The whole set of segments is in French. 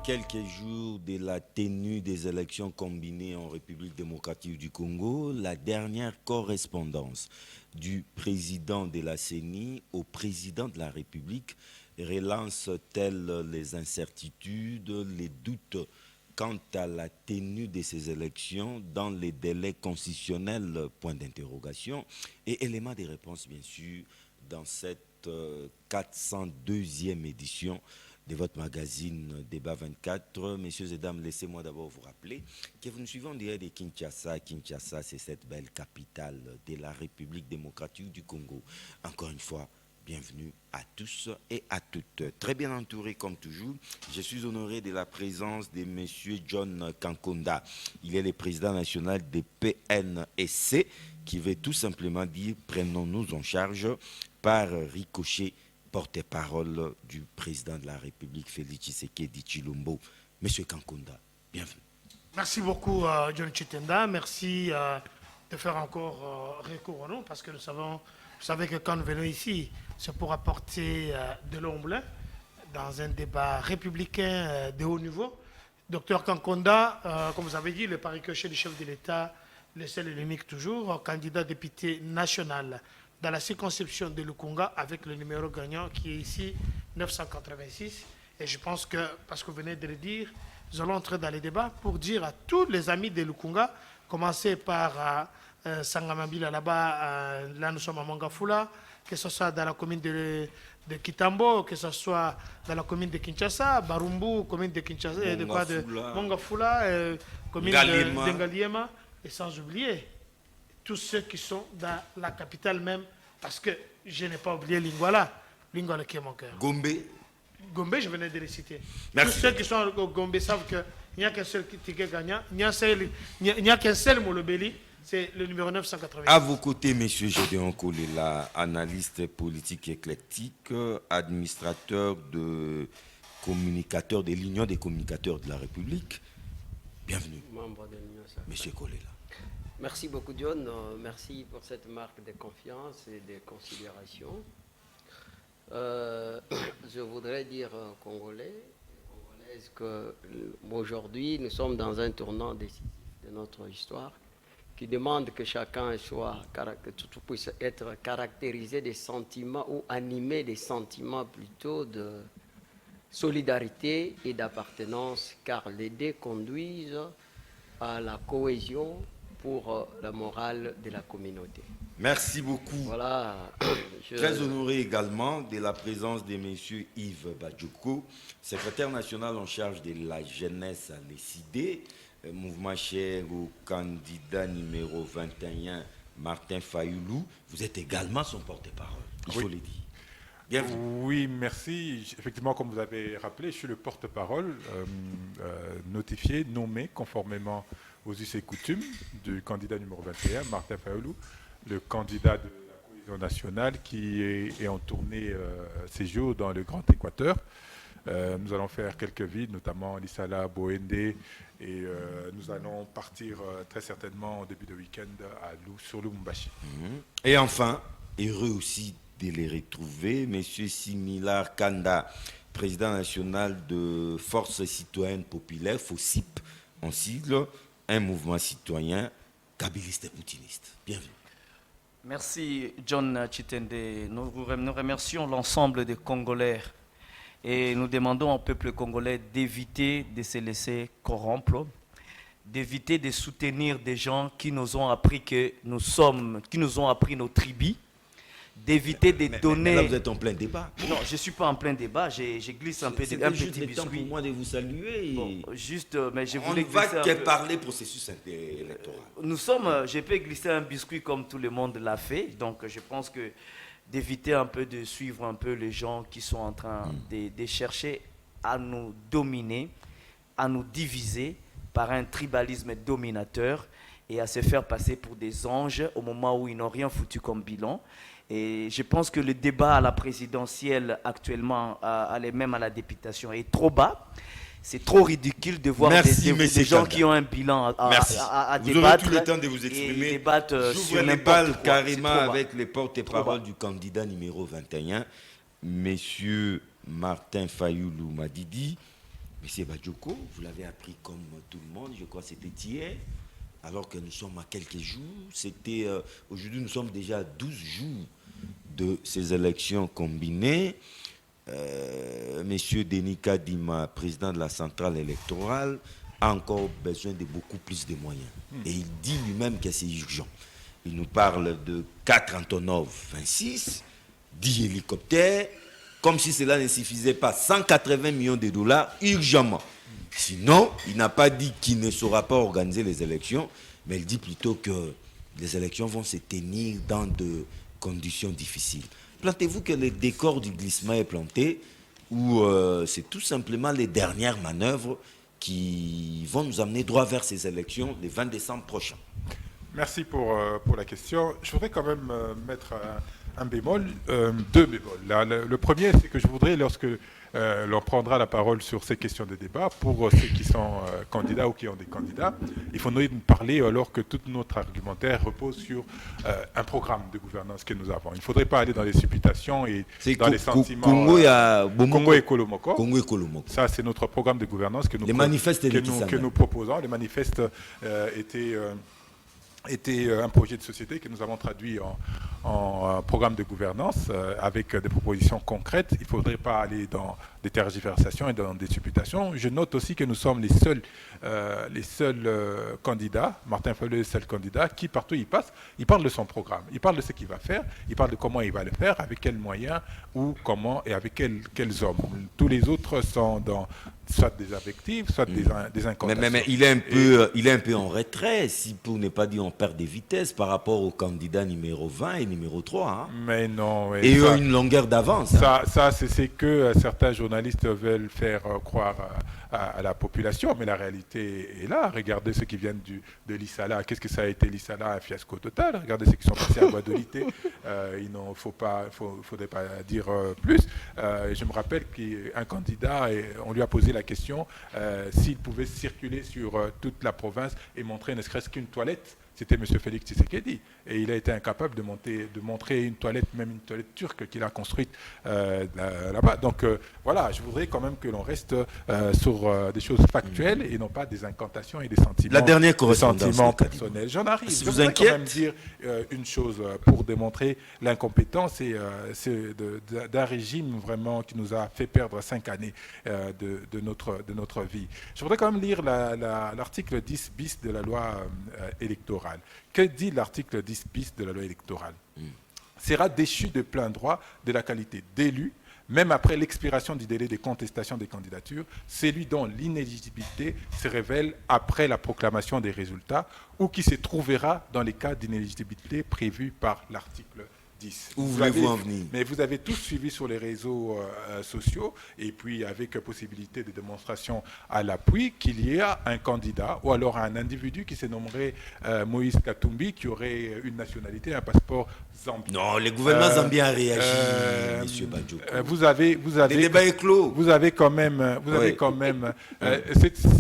quelques jours de la tenue des élections combinées en République démocratique du Congo, la dernière correspondance du président de la CENI au président de la République relance-t-elle les incertitudes, les doutes quant à la tenue de ces élections dans les délais constitutionnels, point d'interrogation, et éléments de réponse bien sûr dans cette 402e édition de votre magazine Débat 24. Messieurs et dames, laissez-moi d'abord vous rappeler que vous nous suivez en direct de Kinshasa. Kinshasa, c'est cette belle capitale de la République démocratique du Congo. Encore une fois, bienvenue à tous et à toutes. Très bien entouré comme toujours, je suis honoré de la présence de M. John Kankonda. Il est le président national des PNSC, qui veut tout simplement dire « prenons-nous en charge » par ricochet, porte-parole du président de la République, Félix Tshisekedi Tshilombo. Monsieur Kankonda, bienvenue. Merci beaucoup, John Chitenda. Merci de faire encore recours au nom, parce que vous savez que quand nous venons ici, c'est pour apporter de l'ombre dans un débat républicain de haut niveau. Docteur Kankonda, comme vous avez dit, le pari-cocher du chef de l'État, le seul et l'unique toujours, candidat député national dans la circonscription de Lukunga avec le numéro gagnant qui est ici 986. Et je pense que, parce que vous venez de le dire, nous allons entrer dans les débats pour dire à tous les amis de Lukunga, commencer par Sangamabila là-bas, là nous sommes à Mangafula, que ce soit dans la commune de Kitambo, que ce soit dans la commune de Kinshasa, Barumbu, commune de Kinshasa, de Mangafula, commune de Ngaliema, et sans oublier tous ceux qui sont dans la capitale même, parce que je n'ai pas oublié Lingwala. Lingwala qui est mon cœur. Gombe. Gombe, je venais de les citer. Merci. Tous ceux qui sont au Gombe savent qu'il n'y a qu'un seul ticket gagnant, il n'y a qu'un seul Molobeli, c'est le numéro 980. À vos côtés, M. Gédéon Kolela, analyste politique éclectique, administrateur de communicateur de l'Union des communicateurs de la République. Bienvenue. Membre de l'Union. M. Kolela. Merci beaucoup, John. Merci pour cette marque de confiance et de considération. Je voudrais dire aux Congolaises qu'aujourd'hui, nous sommes dans un tournant décisif de notre histoire qui demande que chacun que tout puisse être caractérisé des sentiments ou animé des sentiments plutôt de solidarité et d'appartenance, car les deux conduisent à la cohésion pour la morale de la communauté. Merci beaucoup. Voilà. Très honoré également de la présence de M. Yves Badjoko, secrétaire national en charge de la jeunesse à l'ECID, mouvement cher au candidat numéro 21, Martin Fayoulou. Vous êtes également son porte-parole, il faut le dire. Bienvenue. Oui, merci. Effectivement, comme vous avez rappelé, je suis le porte-parole notifié, nommé conformément aux us et coutumes du candidat numéro 21, Martin Fayoulou, le candidat de la cohésion nationale qui est en tournée ces jours dans le Grand Équateur. Nous allons faire quelques villes, notamment Lissala, Boende, et nous allons partir très certainement au début de week-end sur Lubumbashi. Et enfin, heureux aussi de les retrouver, M. Similar Kanda, président national de Force citoyenne populaire, FOCIP en sigle, un mouvement citoyen kabiliste et poutiniste. Bienvenue. Merci John Chitende. Nous remercions l'ensemble des Congolais et nous demandons au peuple congolais d'éviter de se laisser corrompre, d'éviter de soutenir des gens qui nous ont appris qui nous ont appris nos tribus, d'éviter de donner... Mais là, vous êtes en plein débat. Non, je ne suis pas en plein débat, je glisse un peu de un petit biscuit. C'est pour moi de vous saluer. Bon, juste, mais je on voulais ne va glisser que parler processus électoral. Nous sommes, je peux glisser un biscuit comme tout le monde l'a fait, donc je pense que d'éviter un peu de suivre un peu les gens qui sont en train de chercher à nous dominer, à nous diviser par un tribalisme dominateur et à se faire passer pour des anges au moment où ils n'ont rien foutu comme bilan. Et je pense que le débat à la présidentielle actuellement, même à la députation, est trop bas. C'est trop ridicule de voir des gens qui ont un bilan à vous débattre. Vous aurez tout le temps de vous exprimer. J'ouvre les balles carrément avec les porte-parole du candidat numéro 21, M. Martin Fayoulou Madidi. Monsieur Badjoko, vous l'avez appris comme tout le monde, je crois que c'était hier, alors que nous sommes à quelques jours. Aujourd'hui, nous sommes déjà à 12 jours de ces élections combinées. Monsieur Denis Kadima, président de la centrale électorale, a encore besoin de beaucoup plus de moyens. Et il dit lui-même que c'est urgent. Il nous parle de 4 Antonov 26, 10 hélicoptères, comme si cela ne suffisait pas, 180 millions de dollars urgemment. Sinon, il n'a pas dit qu'il ne saura pas organiser les élections, mais il dit plutôt que les élections vont se tenir dans de conditions difficiles. Plantez-vous que le décor du glissement est planté, ou c'est tout simplement les dernières manœuvres qui vont nous amener droit vers ces élections le 20 décembre prochain? Merci pour la question. Je voudrais quand même mettre un bémol, deux bémols. Le premier, c'est que je voudrais, lorsque l'on prendra la parole sur ces questions de débat, pour ceux qui sont candidats ou qui ont des candidats, il faut nous parler alors que tout notre argumentaire repose sur un programme de gouvernance que nous avons. Il ne faudrait pas aller dans les supputations et dans les sentiments. Congo et Kolomoko. Congo et Kolomoko. Ça, c'est notre programme de gouvernance que nous, que nous proposons. Les manifestes était un projet de société que nous avons traduit en programme de gouvernance avec des propositions concrètes. Il ne faudrait pas aller dans des tergiversations et dans des supputations. Je note aussi que nous sommes les seuls candidats, Martin Fayulu est le seul candidat, qui partout il passe, il parle de son programme, il parle de ce qu'il va faire, il parle de comment il va le faire, avec quels moyens, où, comment et avec quels hommes. Tous les autres sont dans soit des affectifs, soit des incantations. Mais il est un peu en retrait, si pour ne pas dire en perte de vitesse par rapport au candidat numéro 20 et numéro 3. Hein. Mais non. Et eux ont une longueur d'avance. Ça c'est que certains journalistes veulent faire croire à la population, mais la réalité est là. Regardez ceux qui viennent de l'Issala. Qu'est-ce que ça a été l'Issala? Un fiasco total. Regardez ceux qui sont passés à Guadolité. Il ne faudrait pas dire plus. Je me rappelle qu'un candidat, on lui a posé la question s'il pouvait circuler sur toute la province et montrer ne serait-ce qu'une toilette. C'était M. Félix Tshisekedi. Et il a été incapable de montrer une toilette, même une toilette turque qu'il a construite là-bas. Donc voilà, je voudrais quand même que l'on reste sur des choses factuelles et non pas des incantations et des sentiments, la dernière correspondance personnels. J'en arrive. Ça je vous voudrais inquiète? quand même dire une chose pour démontrer l'incompétence d'un régime vraiment qui nous a fait perdre 5 années de notre vie. Je voudrais quand même lire l'article 10 bis de la loi électorale. Que dit l'article 10 bis de la loi électorale? Sera déchu de plein droit de la qualité d'élu, même après l'expiration du délai de contestation des candidatures, celui dont l'inéligibilité se révèle après la proclamation des résultats ou qui se trouvera dans les cas d'inéligibilité prévus par l'article 10. Où voulez-vous en venir? Mais vous avez tous suivi sur les réseaux sociaux et puis avec possibilité de démonstration à l'appui qu'il y a un candidat ou alors un individu qui se nommerait Moïse Katumbi qui aurait une nationalité, un passeport zambien. Non, le gouvernement zambien a réagi, M. Badjoko. Vous avez le débat est clos. Vous avez quand même,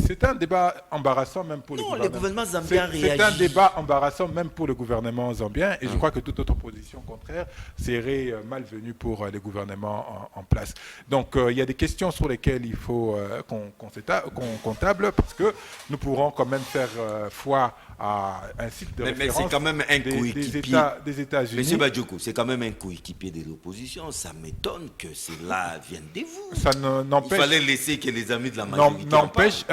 c'est un débat embarrassant même pour le gouvernement. Non, le gouvernement zambien a réagi. C'est un débat embarrassant même pour le gouvernement zambien et je crois que toute autre position contraire serait malvenue pour les gouvernements en place. Donc il y a des questions sur lesquelles il faut qu'on table parce que nous pourrons quand même faire foi à un site de référence. Mais c'est quand même un coéquipier des États-Unis. Monsieur Badjoko, c'est quand même un coéquipier de l'opposition. Ça m'étonne que cela vienne de vous. Ça n'empêche. Il fallait laisser que les amis de la majorité. N'empêche,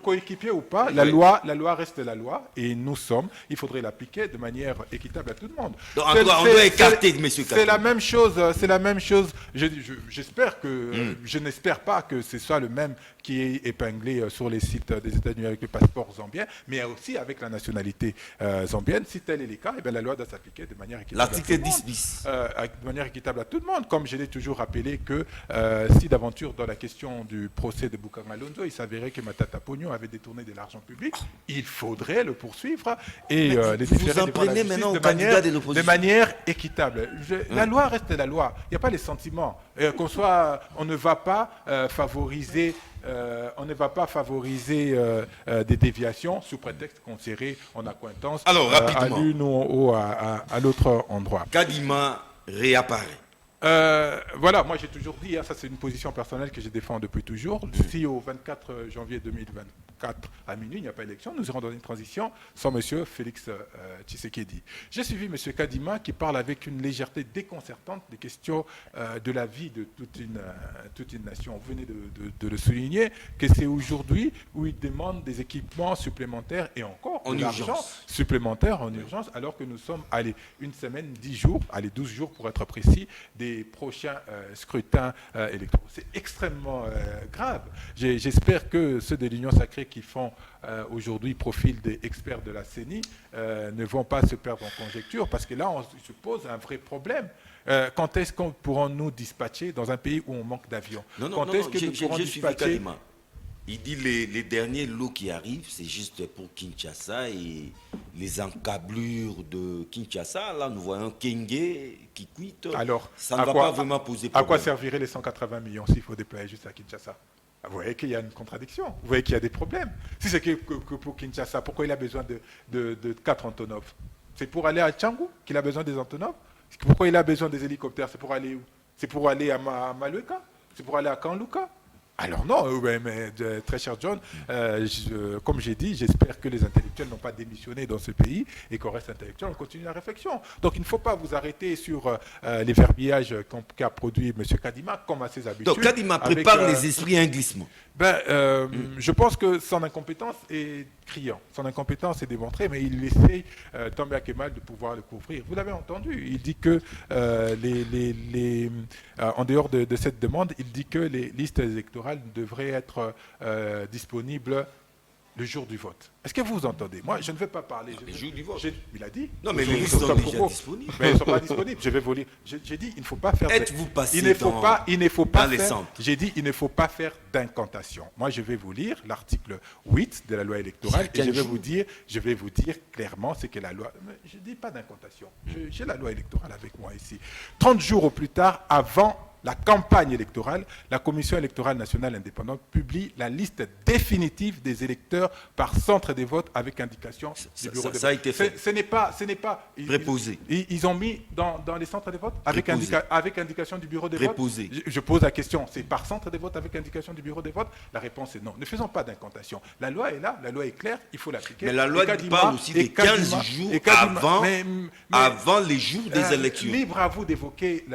coéquipier ou pas, la loi reste la loi et nous sommes. Il faudrait l'appliquer de manière équitable à tout le monde. Donc, on doit écarter, M. Katumbi. C'est la même chose. C'est la même chose. J'espère que je n'espère pas que ce soit le même qui est épinglé sur les sites des États-Unis avec le passeport zambien, mais aussi avec la nationalité zambienne. Si tel est le cas, la loi doit s'appliquer de manière équitable. L'article 10 bis. De manière équitable à tout le monde. Comme je l'ai toujours rappelé que si d'aventure dans la question du procès de Bukanga Lonzo, il s'avérait que Matata Pogno avait détourné de l'argent public, il faudrait le poursuivre et les différer devant la justice de manière équitable. La loi reste la loi. Il n'y a pas les sentiments. On ne va pas favoriser des déviations sous prétexte qu'on serait en accointance à l'une ou à l'autre endroit. Kadima réapparaît. Voilà, moi j'ai toujours dit, ça c'est une position personnelle que je défends depuis toujours. Si au 24 janvier 2024 à minuit il n'y a pas d'élection, nous irons dans une transition sans M. Félix Tshisekedi. J'ai suivi M. Kadima qui parle avec une légèreté déconcertante des questions de la vie de toute une nation. Vous venez de le souligner, que c'est aujourd'hui où il demande des équipements supplémentaires et encore de l'argent supplémentaire en urgence, alors que nous sommes, une semaine, 10 jours, 12 jours pour être précis, des prochains scrutins électoraux. C'est extrêmement grave. J'espère que ceux de l'Union sacrée qui font aujourd'hui profil des experts de la CENI ne vont pas se perdre en conjecture, parce que là, on se pose un vrai problème. Quand est-ce qu'on pourrons-nous dispatcher dans un pays où on manque d'avions? Quand est-ce que nous pourrons dispatcher? Il dit les derniers lots qui arrivent, c'est juste pour Kinshasa et les encablures de Kinshasa. Là, nous voyons Kenge qui quitte. Alors, ça ne va pas vraiment poser problème. À quoi serviraient les 180 millions s'il faut déployer juste à Kinshasa? Vous voyez qu'il y a une contradiction. Vous voyez qu'il y a des problèmes. Si c'est que pour Kinshasa, pourquoi il a besoin de 4 Antonov? C'est pour aller à Tchangou qu'il a besoin des Antonov? Pourquoi il a besoin des hélicoptères? C'est pour aller où? C'est pour aller à Malueka? C'est pour aller à Kanluka? Alors non, mais très cher John, comme j'ai dit, j'espère que les intellectuels n'ont pas démissionné dans ce pays et qu'on reste intellectuel, on continue la réflexion. Donc il ne faut pas vous arrêter sur les verbiages qu'a produit M. Kadima, comme à ses habitudes. Donc Kadima prépare les esprits à un glissement. Je pense que son incompétence est criant, son incompétence est démontrée, mais il essaie tant bien que mal de pouvoir le couvrir. Vous l'avez entendu, il dit que en dehors de cette demande, il dit que les listes électorales devraient être disponibles le jour du vote. Est-ce que vous entendez? Moi, je ne vais pas parler. Le jour du vote. Il a dit. Non, mais les listes sont déjà disponibles. Mais ils ne sont pas disponibles. Je vais vous lire. J'ai dit, il ne faut pas faire. Êtes-vous passé il ne faut pas les centres? J'ai dit, il ne faut pas faire d'incantation. Moi, je vais vous lire l'article 8 de la loi électorale et je vais vous dire clairement ce que la loi. Mais je ne dis pas d'incantation. J'ai la loi électorale avec moi ici. 30 jours au plus tard, avant la campagne électorale, la Commission électorale nationale indépendante publie la liste définitive des électeurs par centre de vote avec indication du bureau de vote. Ça a été fait. Ce n'est pas préposé. Ils ont mis dans les centres de vote avec indication du bureau de vote. Je pose la question, c'est par centre de vote avec indication du bureau de vote? La réponse est non. Ne faisons pas d'incantation. La loi est là, la loi est claire, il faut l'appliquer. Mais la loi parle aussi des 15 jours avant les jours des élections. Libre à vous d'évoquer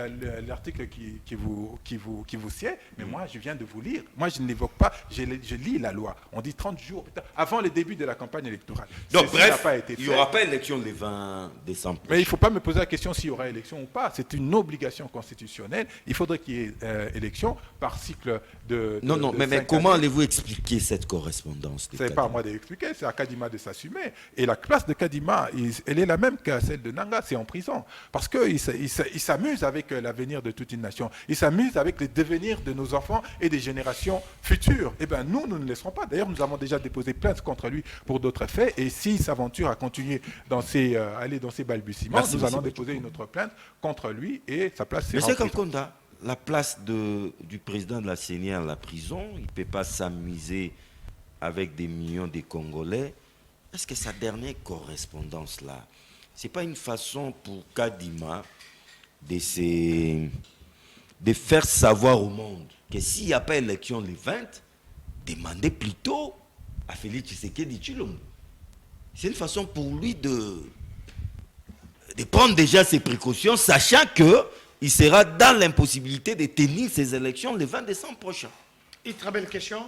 l'article qui vous sied, mais moi je viens de vous lire. Moi je ne l'évoque pas, je lis la loi. On dit 30 jours avant le début de la campagne électorale. Donc bref, il n'y aura pas élection le 20 décembre. Mais il ne faut pas me poser la question s'il y aura élection ou pas. C'est une obligation constitutionnelle. Il faudrait qu'il y ait élection par cycle de mais comment allez-vous expliquer cette correspondance? Ce n'est pas à moi d'expliquer, c'est à Kadima de s'assumer. Et la place de Kadima, elle est la même que celle de Nanga, c'est en prison. Parce qu'il s'amuse avec l'avenir de toute une nation. Il s'amuse avec les devenirs de nos enfants et des générations futures. Eh bien, nous ne laisserons pas. D'ailleurs, nous avons déjà déposé plainte contre lui pour d'autres faits. Et s'il s'aventure à continuer aller dans ses balbutiements, nous allons déposer une autre plainte contre lui et sa place sera en prison. M. Kankonda, la place du président de la CENI à la prison, il ne peut pas s'amuser avec des millions de Congolais. Est-ce que sa dernière correspondance-là, ce n'est pas une façon pour Kadima de faire savoir au monde que s'il n'y a pas élection le 20, demandez plutôt à Félix Tshisekedi Tshilombo. C'est une façon pour lui de prendre déjà ses précautions, sachant qu'il sera dans l'impossibilité de tenir ces élections le 20 décembre prochain. Une très belle question.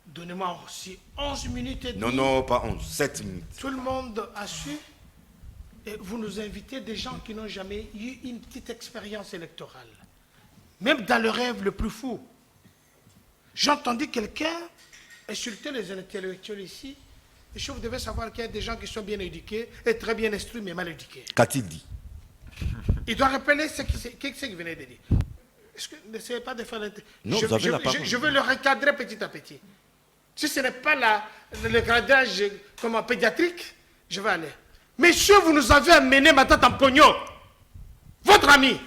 Donnez-moi aussi 11 minutes et demie. Non, pas 11, 7 minutes. Tout le monde a su. Et vous nous invitez des gens qui n'ont jamais eu une petite expérience électorale. Même dans le rêve le plus fou. J'ai entendu quelqu'un insulter les intellectuels ici. Et vous devez savoir qu'il y a des gens qui sont bien éduqués et très bien instruits, mais mal éduqués. Qu'a-t-il dit? Il doit rappeler ce qu'il venait de dire. Est-ce que n'essayez pas de faire... Non, vous avez la parole. Je veux le recadrer petit à petit. Si ce n'est pas le cadrage pédiatrique, je vais aller. Messieurs, vous nous avez amené ma tante en pognon. Votre ami,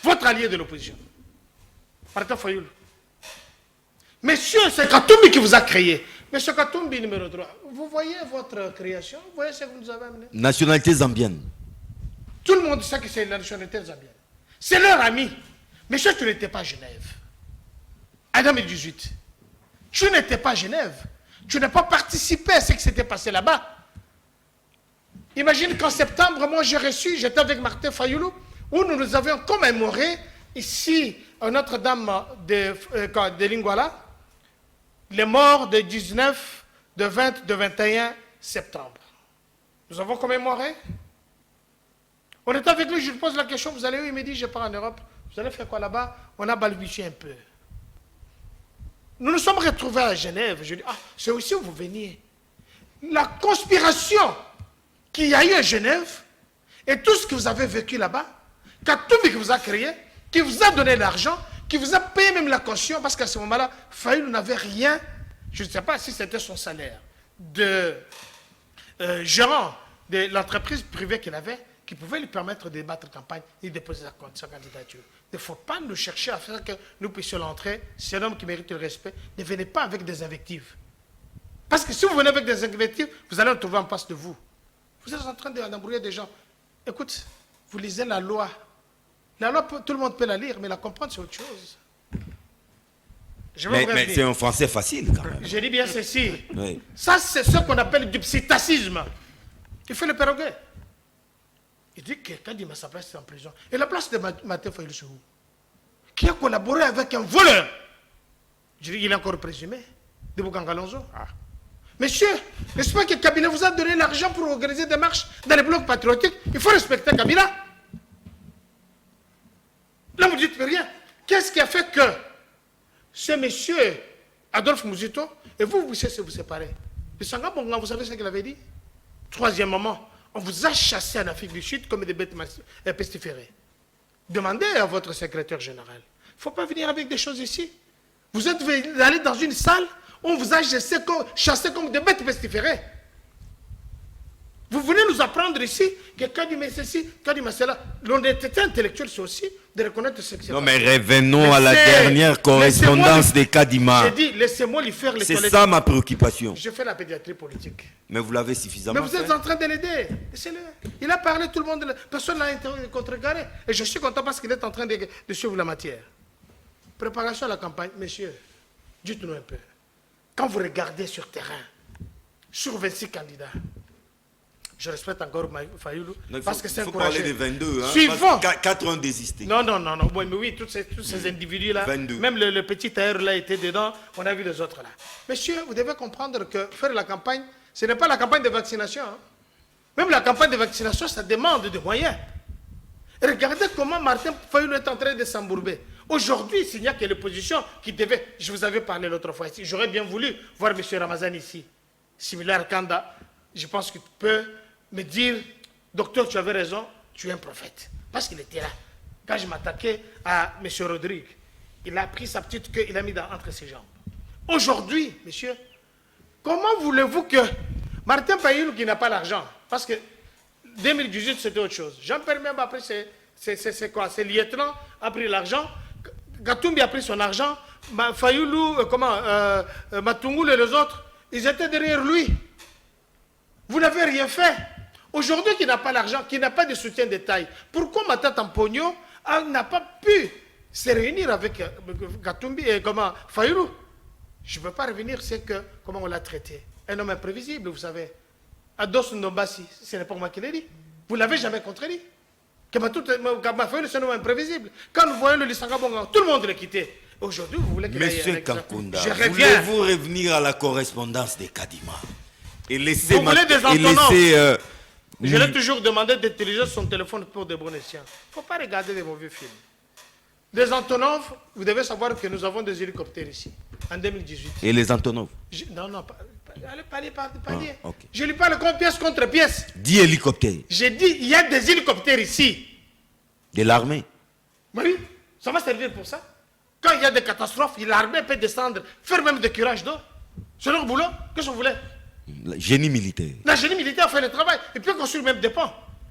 votre allié de l'opposition. Martin Fayoul. Messieurs, c'est Katumbi qui vous a créé. Monsieur Katumbi, numéro 3, vous voyez votre création? Vous voyez ce que vous nous avez amené? Nationalité zambienne. Tout le monde sait que c'est la nationalité zambienne. C'est leur ami. Monsieur, tu n'étais pas à Genève. En 2018. Tu n'étais pas à Genève. Tu n'as pas participé à ce qui s'était passé là-bas. Imagine qu'en septembre, moi j'ai reçu, j'étais avec Martin Fayoulou, où nous avions commémoré ici, à Notre-Dame de Lingouala, les morts de 19, de 20, de 21 septembre. Nous avons commémoré. On était avec lui, je lui pose la question, vous allez où? Il me dit, je pars en Europe. Vous allez faire quoi là-bas? On a balbutié un peu. Nous nous sommes retrouvés à Genève. Je dis, ah, c'est aussi où vous veniez. La conspiration qu'il y a eu à Genève, et tout ce que vous avez vécu là-bas, Katumbi qui vous a créé, qui vous a donné l'argent, qui vous a payé même la caution, parce qu'à ce moment-là, Fayoulou n'avait rien, je ne sais pas si c'était son salaire, de gérant de l'entreprise privée qu'il avait, qui pouvait lui permettre de battre campagne et de déposer sa candidature. Il ne faut pas nous chercher à faire que nous puissions l'entrer. C'est un homme qui mérite le respect. Ne venez pas avec des invectives. Parce que si vous venez avec des invectives, vous allez le trouver en face de vous. Vous êtes en train d'embrouiller des gens. Écoute, vous lisez la loi. La loi, tout le monde peut la lire, mais la comprendre, c'est autre chose. Mais c'est un français facile, quand même. Je dis bien ceci. Oui. Ça, c'est ce qu'on appelle du psittacisme. Il fait le perroquet. Il dit que Kadima, sa place, c'est en prison. Et la place de Martin Fayoulou, c'est où? Qui a collaboré avec un voleur. Je dis, il est encore présumé de Bougangalonzo. Ah. Monsieur, n'est-ce pas que Kabila vous a donné l'argent pour organiser des marches dans les blocs patriotiques? Il faut respecter Kabila. Là, vous ne dites rien. Qu'est-ce qui a fait que ce monsieur Adolphe Mouzito et vous puissiez vous séparer? Le Sanga Bonga, vous savez ce qu'il avait dit? Troisièmement, on vous a chassé en Afrique du Sud comme des bêtes pestiférées. Demandez à votre secrétaire général. Il ne faut pas venir avec des choses ici. Vous êtes allé dans une salle, on vous a chassé comme des bêtes pestiférées. Vous venez nous apprendre ici que Kadima c'est ceci, Kadima c'est là. L'honnêteté intellectuelle, c'est aussi de reconnaître ce qui s'est passé. Non, mais revenons à la dernière correspondance de Kadima. J'ai dit, laissez-moi lui faire les C'est ça ma préoccupation. Je fais la pédiatrie politique. Mais vous l'avez suffisamment Mais vous êtes fait. en train de l'aider. Laissez-le. Il a parlé, tout le monde, personne ne l'a contrecarré. Et je suis content parce qu'il est en train de suivre la matière. Préparation à la campagne. Messieurs, dites-nous un peu. Quand vous regardez sur terrain, sur 26 candidats, je respecte encore Fayoulou parce que c'est un courageux. Il faut parler des 22. Hein, suivant. 4 ont désisté. Non. Oui, mais oui, tous ces individus-là, 22. même le petit tailleur là était dedans, on a vu les autres là. Monsieur, vous devez comprendre que faire la campagne, ce n'est pas la campagne de vaccination. Hein. Même la campagne de vaccination, ça demande des moyens. Et regardez comment Martin Fayoulou est en train de s'embourber. Aujourd'hui, s'il n'y a que l'opposition qui devait... Je vous avais parlé l'autre fois ici. J'aurais bien voulu voir M. Ramazan ici. Similaire Kanda, je pense que tu peux me dire, docteur, tu avais raison, tu es un prophète. Parce qu'il était là. Quand je m'attaquais à M. Rodrigue, il a pris sa petite queue, il l'a mis entre ses jambes. Aujourd'hui, monsieur, comment voulez-vous que Martin Fayoulou, qui n'a pas l'argent, parce que 2018, c'était autre chose. Jean-Pierre Memba, après, c'est quoi? C'est lieutenant, a pris l'argent. Katumbi a pris son argent. Fayoulou, Matungulu et les autres, ils étaient derrière lui. Vous n'avez rien fait. Aujourd'hui, qui n'a pas l'argent, qui n'a pas de soutien de taille, pourquoi Mata Tampogno n'a pas pu se réunir avec Katumbi et Fayoulou? Je ne veux pas revenir, c'est que comment on l'a traité. Un homme imprévisible, vous savez. Ados Ndombasi, ce n'est pas moi qui l'ai dit. Vous ne l'avez jamais contredit. Fayoulou, c'est un homme imprévisible. Quand nous voyons le Lissanga Bonga, tout le monde l'a quitté. Aujourd'hui, vous voulez qu'il aille... Monsieur Kankunda, je voulez-vous revenir à la correspondance de Kadima et laisser... Vous voulez des antonov? Je l'ai oui. toujours demandé d'utiliser son téléphone pour des bons escients. Il ne faut pas regarder des mauvais films. Des Antonov, vous devez savoir que nous avons des hélicoptères ici, en 2018. Et les Antonov? Non, allez, pas dire. Okay. Je lui parle comme pièce contre pièce. 10 hélicoptères. J'ai dit, il y a des hélicoptères ici. De l'armée? Oui, ça va servir pour ça. Quand il y a des catastrophes, l'armée peut descendre, faire même des curages d'eau. C'est leur boulot. Qu'est-ce que vous voulez? Le génie militaire. La génie militaire fait le travail. Il peut construire même des ponts.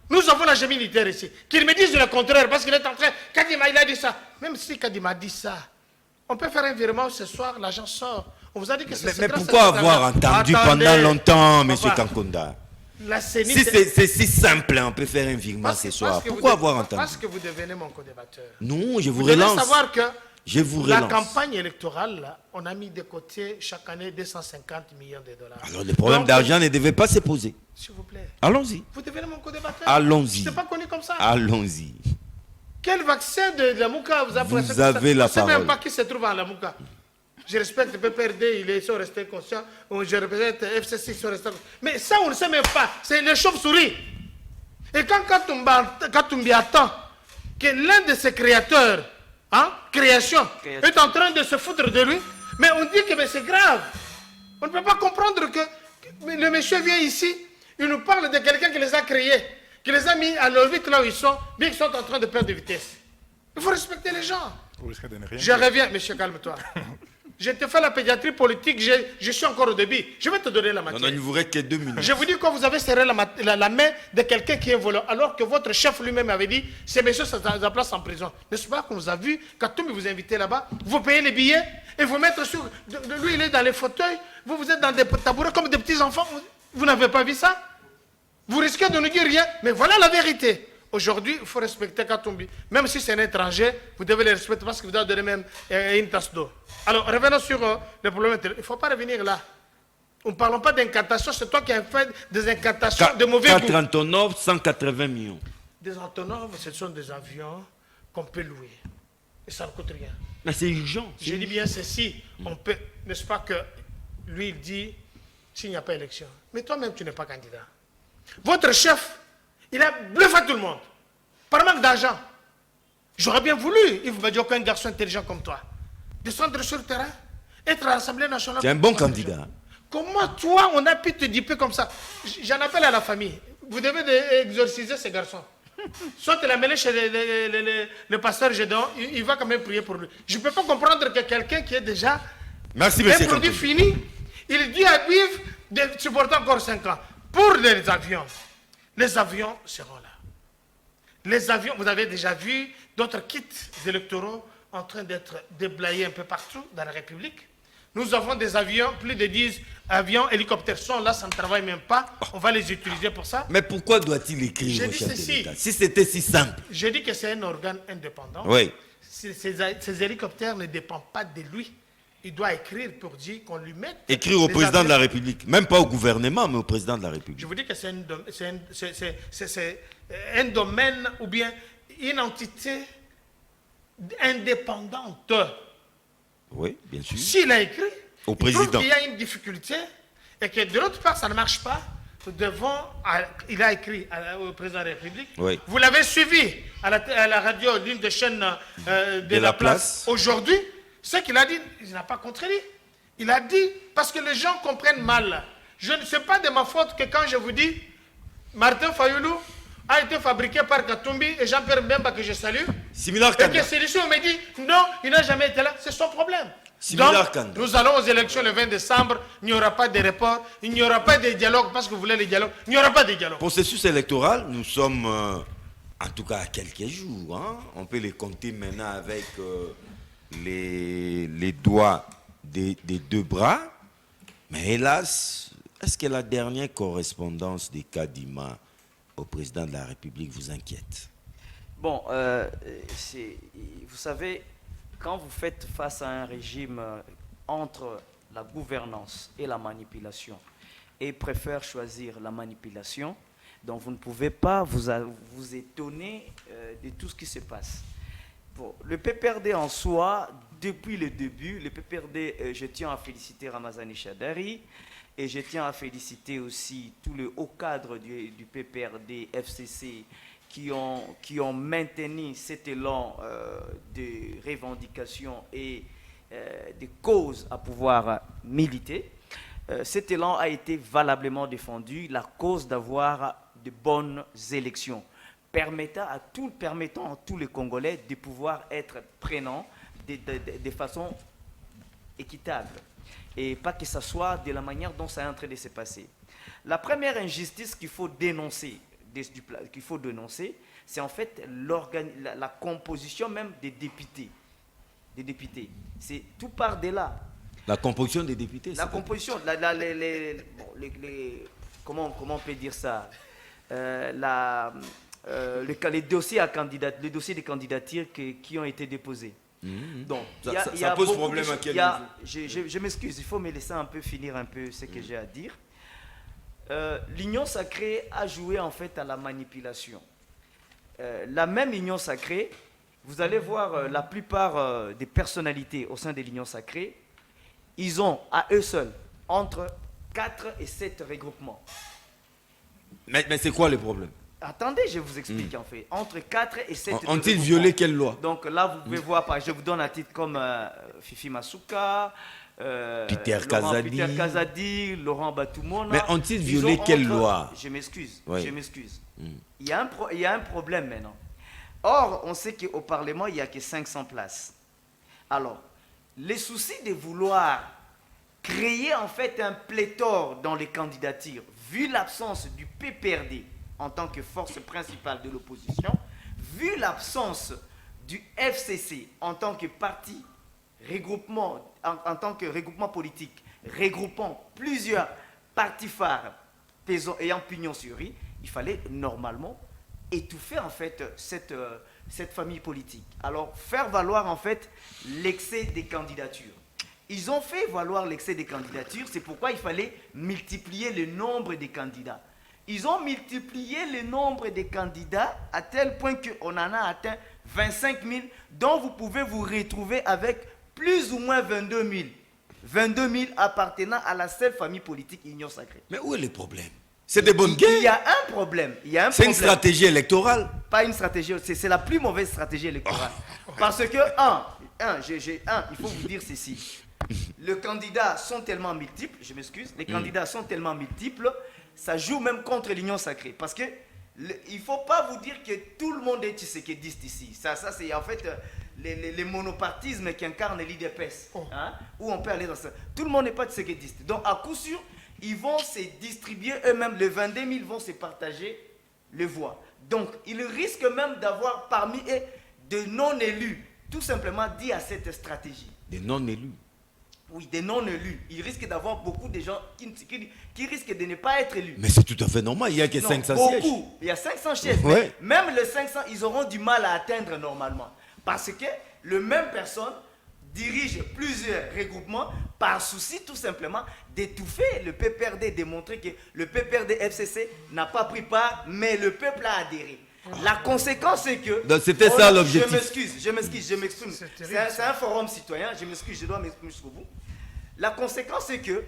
Nous avons la génie militaire ici. Qu'il me dise le contraire, parce qu'il est en train... Kadima, il a dit ça. Même si Kadima dit ça, on peut faire un virement ce soir, l'argent sort. On vous a dit que c'est... Mais pourquoi avoir entendu pendant longtemps, M. Kankunda? La CENI, Si c'est si simple, hein, on peut faire un virement ce soir. Pourquoi avoir entendu? Parce que vous devenez mon co-débatteur. Non, je vous Vous devez relance. savoir que Je vous la relance. campagne électorale, là, on a mis de côté chaque année 250 millions de dollars. Alors, le problème Donc, d'argent ne devait pas se poser. s'il vous plaît, Allons-y. vous devenez mon co-débatteur. Allons-y. Je n'ai pas connu comme ça. Allons-y. Quel vaccin de la Mouka vous a Vous pressé? avez la Je ne sais même parole. pas qui se trouve à la Mouka. Je respecte le PPRD, ils sont restés conscients. Je représente FCC, ils sont restés conscients. Mais ça, on ne sait même pas. C'est les chauves-souris. Et quand Katumbi attend que l'un de ses créateurs, création, est en train de se foutre de lui, mais on dit que mais c'est grave. On ne peut pas comprendre que le monsieur vient ici, il nous parle de quelqu'un qui les a créés, qui les a mis à l'orbite là où ils sont, bien qu'ils sont en train de perdre de vitesse. Il faut respecter les gens. Vous risquez de ne rien Je dire. reviens, monsieur, calme-toi. Je te fais la pédiatrie politique, je suis encore au début. Je vais te donner la Non, matière. non, il ne vous reste que 2 minutes. Je vous dis quand vous avez serré la main de quelqu'un qui est volant, alors que votre chef lui-même avait dit, ces messieurs se placent en prison. N'est-ce pas qu'on vous a vu, quand Toumbi vous invitez là-bas, vous payez les billets et vous mettez sur... Lui, il est dans les fauteuils, vous êtes dans des tabourets comme des petits-enfants. Vous n'avez pas vu ça? Vous risquez de ne dire rien, mais voilà la vérité. Aujourd'hui, il faut respecter Katumbi. Même si c'est un étranger, vous devez le respecter parce que vous devez donner même une tasse d'eau. Alors, revenons sur le problème. Il ne faut pas revenir là. Nous ne parlons pas d'incantation, c'est toi qui as fait des incantations de mauvais goût. 439, 180 millions. Des Antonov, ce sont des avions qu'on peut louer. Et ça ne coûte rien. Mais c'est urgent. Je dis bien ceci, on peut, n'est-ce pas que lui, il dit, s'il n'y a pas élection. Mais toi-même, tu n'es pas candidat. Votre chef, il a bluffé tout le monde. Par manque d'argent. J'aurais bien voulu, Yves Badioko, un garçon intelligent comme toi, descendre sur le terrain, être à l'Assemblée nationale. Tu es un bon candidat. Comment toi, on a pu te diper comme ça? J'en appelle à la famille. Vous devez exorciser ces garçons. Soit tu l'as mêlé chez le pasteur Gédéon, il va quand même prier pour lui. Je ne peux pas comprendre que quelqu'un qui est déjà Merci, un monsieur produit Kantoum. fini, il dit à Biv de supporter encore 5 ans. Pour les avions seront là. Les avions, vous avez déjà vu d'autres kits électoraux en train d'être déblayés un peu partout dans la République. Nous avons des avions, plus de 10 avions, hélicoptères sont là, ça ne travaille même pas. On va les utiliser pour ça. Mais pourquoi doit-il écrire J'ai au dit chef de ceci. l'État? Si c'était si simple. Je dis que c'est un organe indépendant. Oui. Ces hélicoptères ne dépendent pas de lui. Il doit écrire pour dire qu'on lui mette... Écrire au les président de la avions. République. Même pas au gouvernement, mais au président de la République. Je vous dis que c'est un domaine ou bien une entité indépendante. Oui, bien sûr. S'il a écrit, Au il trouve président. qu'il y a une difficulté et que de l'autre part, ça ne marche pas, nous devons... Il a écrit au président de la République. Oui. Vous l'avez suivi à la radio, l'une des chaînes de la place. Aujourd'hui, ce qu'il a dit, il n'a pas contredit. Il a dit, parce que les gens comprennent mal. Je ne sais pas de ma faute que quand je vous dis, Martin Fayoulou a été fabriqué par Katumbi et Jean-Pierre Mbemba que je salue. Similar Et Kanda. que celui-ci, on me dit, non, il n'a jamais été là, c'est son problème. Similar Donc, Kanda. nous allons aux élections le 20 décembre, il n'y aura pas de report, il n'y aura pas de dialogue parce que vous voulez les dialogues, il n'y aura pas de dialogue. Processus électoral, nous sommes en tout cas à quelques jours. Hein. On peut les compter maintenant avec les doigts des 2 bras. Mais hélas, est-ce que la dernière correspondance des Kadima au président de la République vous inquiète? Bon, vous savez, quand vous faites face à un régime entre la gouvernance et la manipulation, et préfère choisir la manipulation, donc vous ne pouvez pas vous étonner de tout ce qui se passe. Bon, le PPRD en soi, depuis le début, le PPRD, je tiens à féliciter Ramazani Chadari, et je tiens à féliciter aussi tout le haut cadre du PPRD, FCC, qui ont maintenu cet élan de revendication et de causes à pouvoir militer. Cet élan a été valablement défendu, la cause d'avoir de bonnes élections, permettant à tous les Congolais de pouvoir être prenants de façon équitable. Et pas que ce soit de la manière dont ça est en train de se passer. La première injustice qu'il faut dénoncer, c'est en fait la composition même des députés. C'est tout part de là. La composition des députés. La composition, comment on peut dire ça, les dossiers les dossiers de candidature qui ont été déposés. Donc, ça pose problème à quel niveau? Je m'excuse, il faut me laisser un peu finir un peu ce que j'ai à dire. L'Union sacrée a joué en fait à la manipulation. La même Union sacrée, vous allez voir la plupart des personnalités au sein de l'Union sacrée, ils ont à eux seuls entre 4 et 7 regroupements. Mais c'est quoi le problème? Attendez, je vous explique en fait. Entre 4 et 7 Ont-ils violé quelle loi? Donc là, vous pouvez voir, je vous donne un titre comme Fifi Masuka, Peter Kazadi, Laurent Batoumona. Mais ont-ils violé quelle loi? Je m'excuse, Oui. je m'excuse. Il y a un problème maintenant. Or, on sait qu'au Parlement, il n'y a que 500 places. Alors, les soucis de vouloir créer en fait un pléthore dans les candidatures, vu l'absence du PPRD en tant que force principale de l'opposition, vu l'absence du FCC en tant que parti regroupement, en tant que regroupement politique, regroupant plusieurs partis phares ayant pignon sur rue, il fallait normalement étouffer en fait cette famille politique. Alors faire valoir en fait l'excès des candidatures. Ils ont fait valoir l'excès des candidatures, c'est pourquoi il fallait multiplier le nombre des candidats. Ils ont multiplié le nombre de candidats à tel point qu'on en a atteint 25 000, dont vous pouvez vous retrouver avec plus ou moins 22 000. 22 000 appartenant à la seule famille politique Union sacrée. Mais où est le problème? C'est des bonnes guerres. Il y a un problème. C'est une stratégie électorale. Pas une stratégie, c'est la plus mauvaise stratégie électorale. Parce que, il faut vous dire ceci. Les candidats sont tellement multiples, je m'excuse, les candidats sont tellement multiples, ça joue même contre l'Union sacrée. Parce que il ne faut pas vous dire que tout le monde est tshisekidiste ici. Ça c'est en fait les monopartismes qui incarnent l'IDPS. Hein, où on peut aller dans ça. Tout le monde n'est pas tshisekidiste. Donc à coup sûr, ils vont se distribuer eux-mêmes, les 22 000 vont se partager les voix. Donc ils risquent même d'avoir parmi eux de non-élus, tout simplement dit à cette stratégie. Des non-élus? Oui, des non-élus. Ils risquent d'avoir beaucoup de gens qui risquent de ne pas être élus. Mais c'est tout à fait normal, il n'y a que 500 sièges. Beaucoup. Il y a 500 sièges. Ouais. Même les 500, ils auront du mal à atteindre normalement. Parce que le même personne dirige plusieurs regroupements par souci tout simplement d'étouffer le PPRD, de montrer que le PPRD FCC n'a pas pris part, mais le peuple a adhéré. La conséquence, c'est que... Donc c'était ça l'objectif. Je m'exprime. C'est un forum citoyen, je m'excuse, je dois m'exprimer jusqu'au bout. La conséquence, c'est que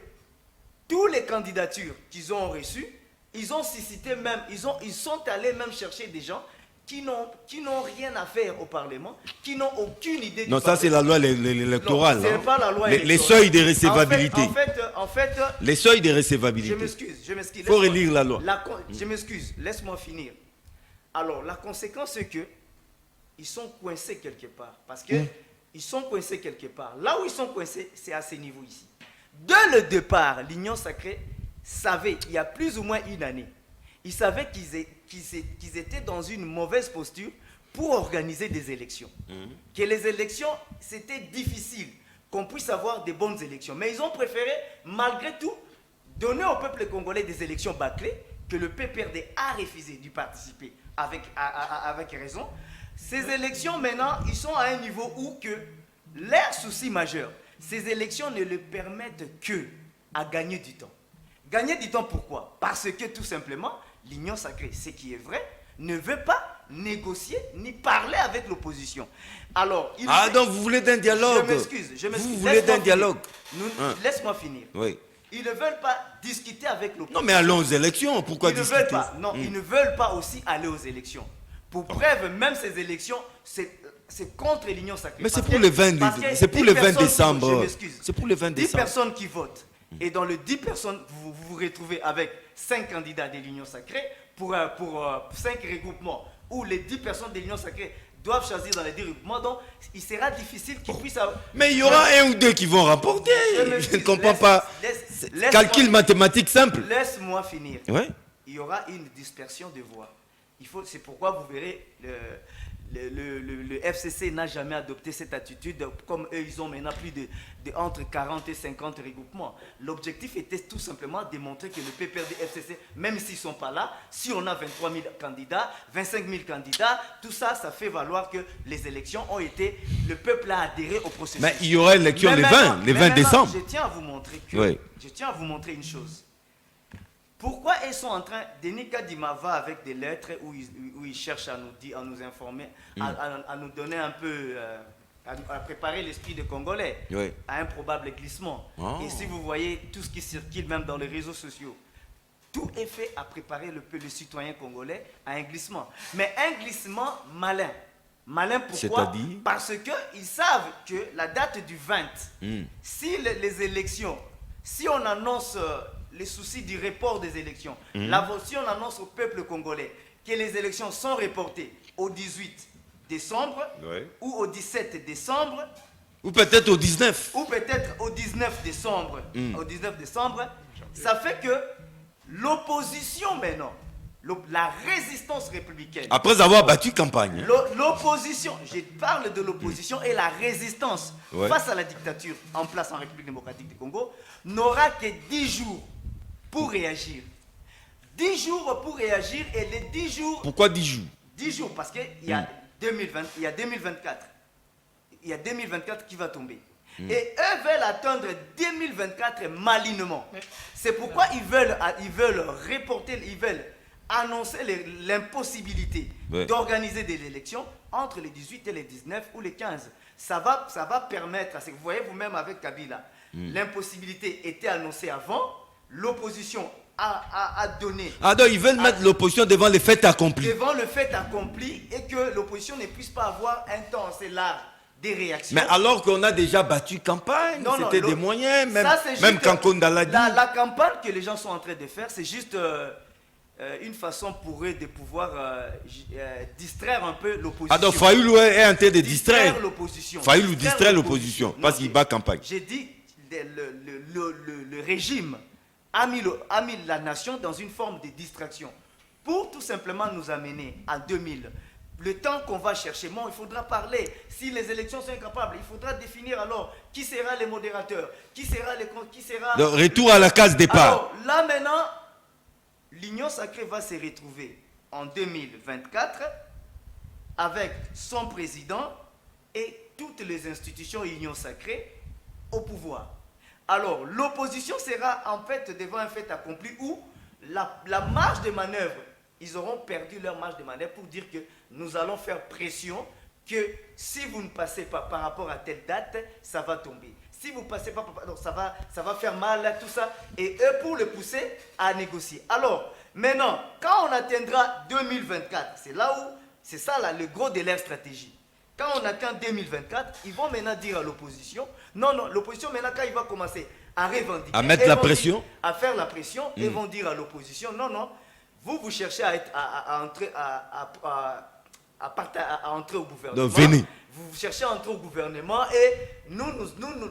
toutes les candidatures qu'ils ont reçues, ils ont suscité même, ils sont allés même chercher des gens qui n'ont rien à faire au Parlement, qui n'ont aucune idée du Non, ça c'est la loi électorale. Non, c'est pas la loi électorale. Les seuils de recevabilité. En fait, les seuils de recevabilité. Je m'excuse. Il faut relire la loi. Je m'excuse, laisse-moi finir. Alors, la conséquence, c'est que ils sont coincés quelque part. Parce que ils sont coincés quelque part. Là où ils sont coincés, c'est à ce niveau ici. Dès le départ, l'Union sacrée savait, il y a plus ou moins une année, ils savaient qu'ils étaient dans une mauvaise posture pour organiser des élections. Que les élections, c'était difficile, qu'on puisse avoir des bonnes élections. Mais ils ont préféré, malgré tout, donner au peuple congolais des élections bâclées, que le PPRD a refusé d'y participer avec raison. Ces élections, maintenant, ils sont à un niveau où que leur souci majeur, ces élections ne le permettent que à gagner du temps. Gagner du temps, pourquoi? Parce que tout simplement, l'Union sacrée, ce qui est vrai, ne veut pas négocier ni parler avec l'opposition. Alors, donc vous voulez d'un dialogue? Je m'excuse. Vous voulez d'un dialogue? Laisse-moi finir. Oui. Ils ne veulent pas discuter avec l'opposition. Non, mais allons aux élections. Pourquoi discuter? Ils ne veulent pas. Non, ils ne veulent pas aussi aller aux élections. Pour preuve, même ces élections, c'est contre l'Union sacrée. Mais c'est pour le 20 décembre. Je m'excuse. C'est pour le 20 10 décembre. personnes qui votent. Et dans les 10 personnes, vous vous retrouvez avec 5 candidats de l'Union sacrée pour 5 regroupements où les 10 personnes de l'Union sacrée doivent choisir dans les 10 regroupements. Donc, il sera difficile qu'ils puissent avoir... Mais il y aura un ou deux qui vont rapporter. Je ne comprends pas. Calcul mathématique simple. Laisse-moi finir. Ouais. Il y aura une dispersion de voix. C'est pourquoi vous verrez le FCC n'a jamais adopté cette attitude, comme eux, ils ont maintenant plus de entre 40 et 50 regroupements. L'objectif était tout simplement de montrer que le PPRD FCC, même s'ils ne sont pas là, si on a 23 000 candidats, 25 000 candidats, tout ça, ça fait valoir que les élections ont été, le peuple a adhéré au processus. Mais il y aura élection le 20 décembre. Je tiens à vous montrer que, je tiens à vous montrer une chose. Pourquoi ils sont en train, Denis Kadima va avec des lettres où ils cherchent à nous dire, à nous informer, à nous donner un peu, à préparer l'esprit des Congolais à un probable glissement. Et si vous voyez tout ce qui circule même dans les réseaux sociaux, tout est fait à préparer le citoyen congolais à un glissement. Mais un glissement malin. Malin pourquoi? Parce qu'ils savent que la date du 20, si les élections, si on annonce les soucis du report des élections, si on annonce au peuple congolais que les élections sont reportées au 18 décembre ou au 17 décembre, ou peut-être au 19. Ou peut-être au 19 décembre. Au 19 décembre, ça fait que l'opposition maintenant, la résistance républicaine. Après avoir battu campagne. L'opposition, je parle de l'opposition et la résistance face à la dictature en place en République démocratique du Congo, n'aura que 10 jours pour réagir. 10 jours pour réagir et les 10 jours... Pourquoi 10 jours? 10 jours parce qu'il y a 2024. Il y a 2024 qui va tomber. Et eux veulent attendre 2024 malinement. C'est pourquoi ils veulent reporter, ils veulent annoncer l'impossibilité d'organiser des élections entre les 18 et les 19 ou les 15. Ça va permettre, vous voyez vous-même avec Kabila, l'impossibilité était annoncée avant, l'opposition a donné... Ah donc ils veulent mettre l'opposition devant les faits accomplis. Devant le fait accompli et que l'opposition ne puisse pas avoir un temps assez large des réactions. Mais alors qu'on a déjà battu campagne, c'était des moyens, même quand Kondala dit... La campagne que les gens sont en train de faire, c'est juste une façon pour eux de pouvoir distraire un peu l'opposition. Ah donc Fayoulou est en train de distraire l'opposition. Fayoulou distrait l'opposition parce qu'il bat campagne. J'ai dit, le régime a mis la nation dans une forme de distraction pour tout simplement nous amener en 2000. Le temps qu'on va chercher, bon, il faudra parler. Si les élections sont incapables, il faudra définir alors qui sera les modérateurs, qui sera le retour à la case départ. Alors, là maintenant, l'Union sacrée va se retrouver en 2024 avec son président et toutes les institutions Union sacrée au pouvoir. Alors, l'opposition sera en fait devant un fait accompli où la marge de manœuvre, ils auront perdu leur marge de manœuvre pour dire que nous allons faire pression que si vous ne passez pas par rapport à telle date, ça va tomber. Si vous ne passez pas, donc ça va faire mal, tout ça. Et eux, pour le pousser à négocier. Alors, maintenant, quand on atteindra 2024, c'est ça là, le gros de leur stratégie. Quand on atteint 2024, ils vont maintenant dire à l'opposition, non, l'opposition maintenant quand il va commencer à revendiquer, à mettre la pression, à faire la pression, ils vont dire à l'opposition, non, vous cherchez à entrer au gouvernement. Donc, venez. Vous cherchez à entrer au gouvernement et nous,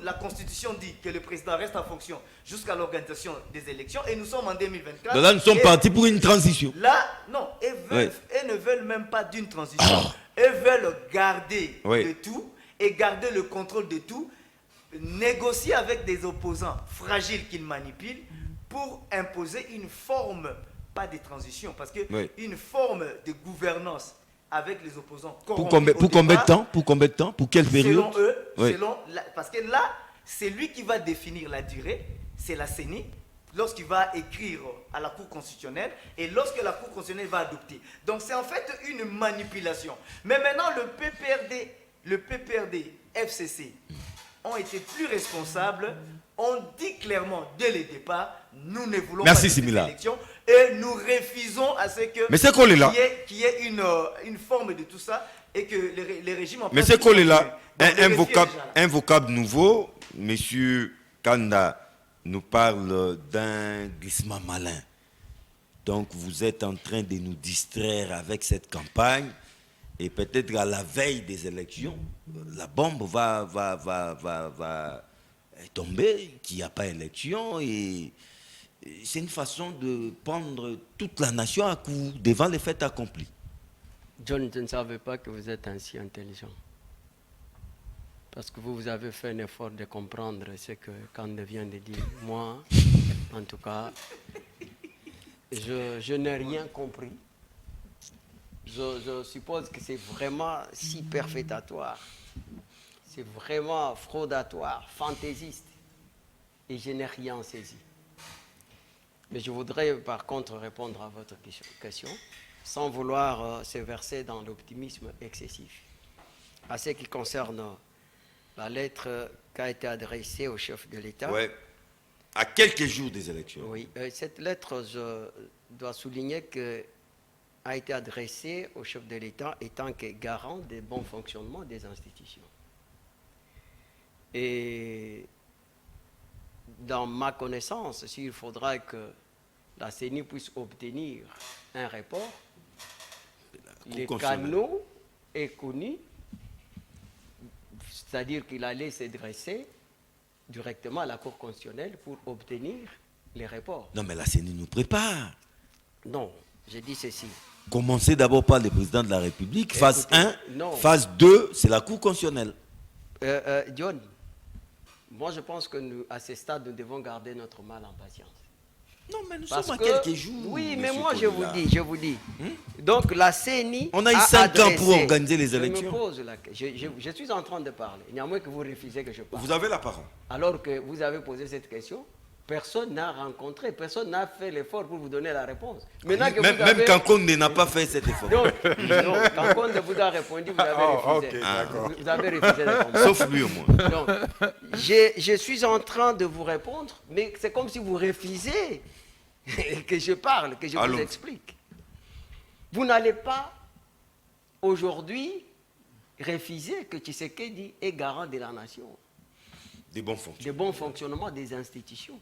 la Constitution dit que le président reste en fonction jusqu'à l'organisation des élections et nous sommes en 2024. Donc là, nous sommes partis pour une transition. Là, non, elles ne veulent même pas d'une transition. Elles veulent garder de tout et garder le contrôle de tout, négocier avec des opposants fragiles qu'ils manipulent pour imposer une forme, pas de transition, parce que une forme de gouvernance avec les opposants corrompus. Pour combien de temps? Pour combien de temps? Pour quelle période? Selon eux, parce que là, c'est lui qui va définir la durée, c'est la CENI, lorsqu'il va écrire à la Cour constitutionnelle et lorsque la Cour constitutionnelle va adopter. Donc c'est en fait une manipulation. Mais maintenant, le PPRD FCC ont été plus responsables, ont dit clairement dès le départ, nous ne voulons pas de cette élection et nous refusons à ce que qu'il y ait une forme de tout ça et que les régimes en place... Mais c'est quoi là un vocable nouveau, monsieur Kanda nous parle d'un glissement malin. Donc vous êtes en train de nous distraire avec cette campagne et peut-être à la veille des élections, la bombe va tomber, qu'il n'y a pas élection et c'est une façon de prendre toute la nation à coup devant les faits accomplis. John, je ne savais pas que vous êtes ainsi intelligent. Parce que vous avez fait un effort de comprendre ce que Kande vient de dire. Moi, en tout cas, je n'ai rien compris. Je suppose que c'est vraiment si perfectatoire. C'est vraiment fraudatoire, fantaisiste. Et je n'ai rien saisi. Mais je voudrais par contre répondre à votre question sans vouloir se verser dans l'optimisme excessif. À ce qui concerne la lettre qui a été adressée au chef de l'État. Ouais. À quelques jours des élections. Oui, cette lettre, je dois souligner qu'elle a été adressée au chef de l'État étant que garant des bons fonctionnements des institutions. Et dans ma connaissance, s'il faudra que la CENI puisse obtenir un report, les canaux est connu, c'est-à-dire qu'il allait s'adresser directement à la Cour constitutionnelle pour obtenir les reports. Non, mais la CENI nous prépare. Non, j'ai dit ceci. Commencez d'abord par le président de la République. Phase Écoutez, 1, non. phase 2, c'est la Cour constitutionnelle. John, moi je pense que nous, à ce stade, nous devons garder notre mal en patience. Non, mais nous Parce sommes à que, quelques jours. oui, mais monsieur moi Kolila. je vous dis. Donc la CENI. On a eu 5 ans pour organiser les Je me élections. pose je suis en train de parler. Il n'y a moins que vous refusez que je parle. Vous avez la parole. Alors que vous avez posé cette question, personne n'a rencontré, personne n'a fait l'effort pour vous donner la réponse. Maintenant que Même, vous avez... même Kankonde n'a pas fait cet effort. Non, quand on vous a répondu, vous avez refusé. ok, d'accord. Vous avez refusé de comprendre. Sauf lui au moins. Donc, je suis en train de vous répondre, mais c'est comme si vous refusez que je parle, que je Allons. vous explique. Vous n'allez pas, aujourd'hui, refuser que Tshisekedi est garant de la nation, Des bons fonctions. du bon fonctionnement des institutions.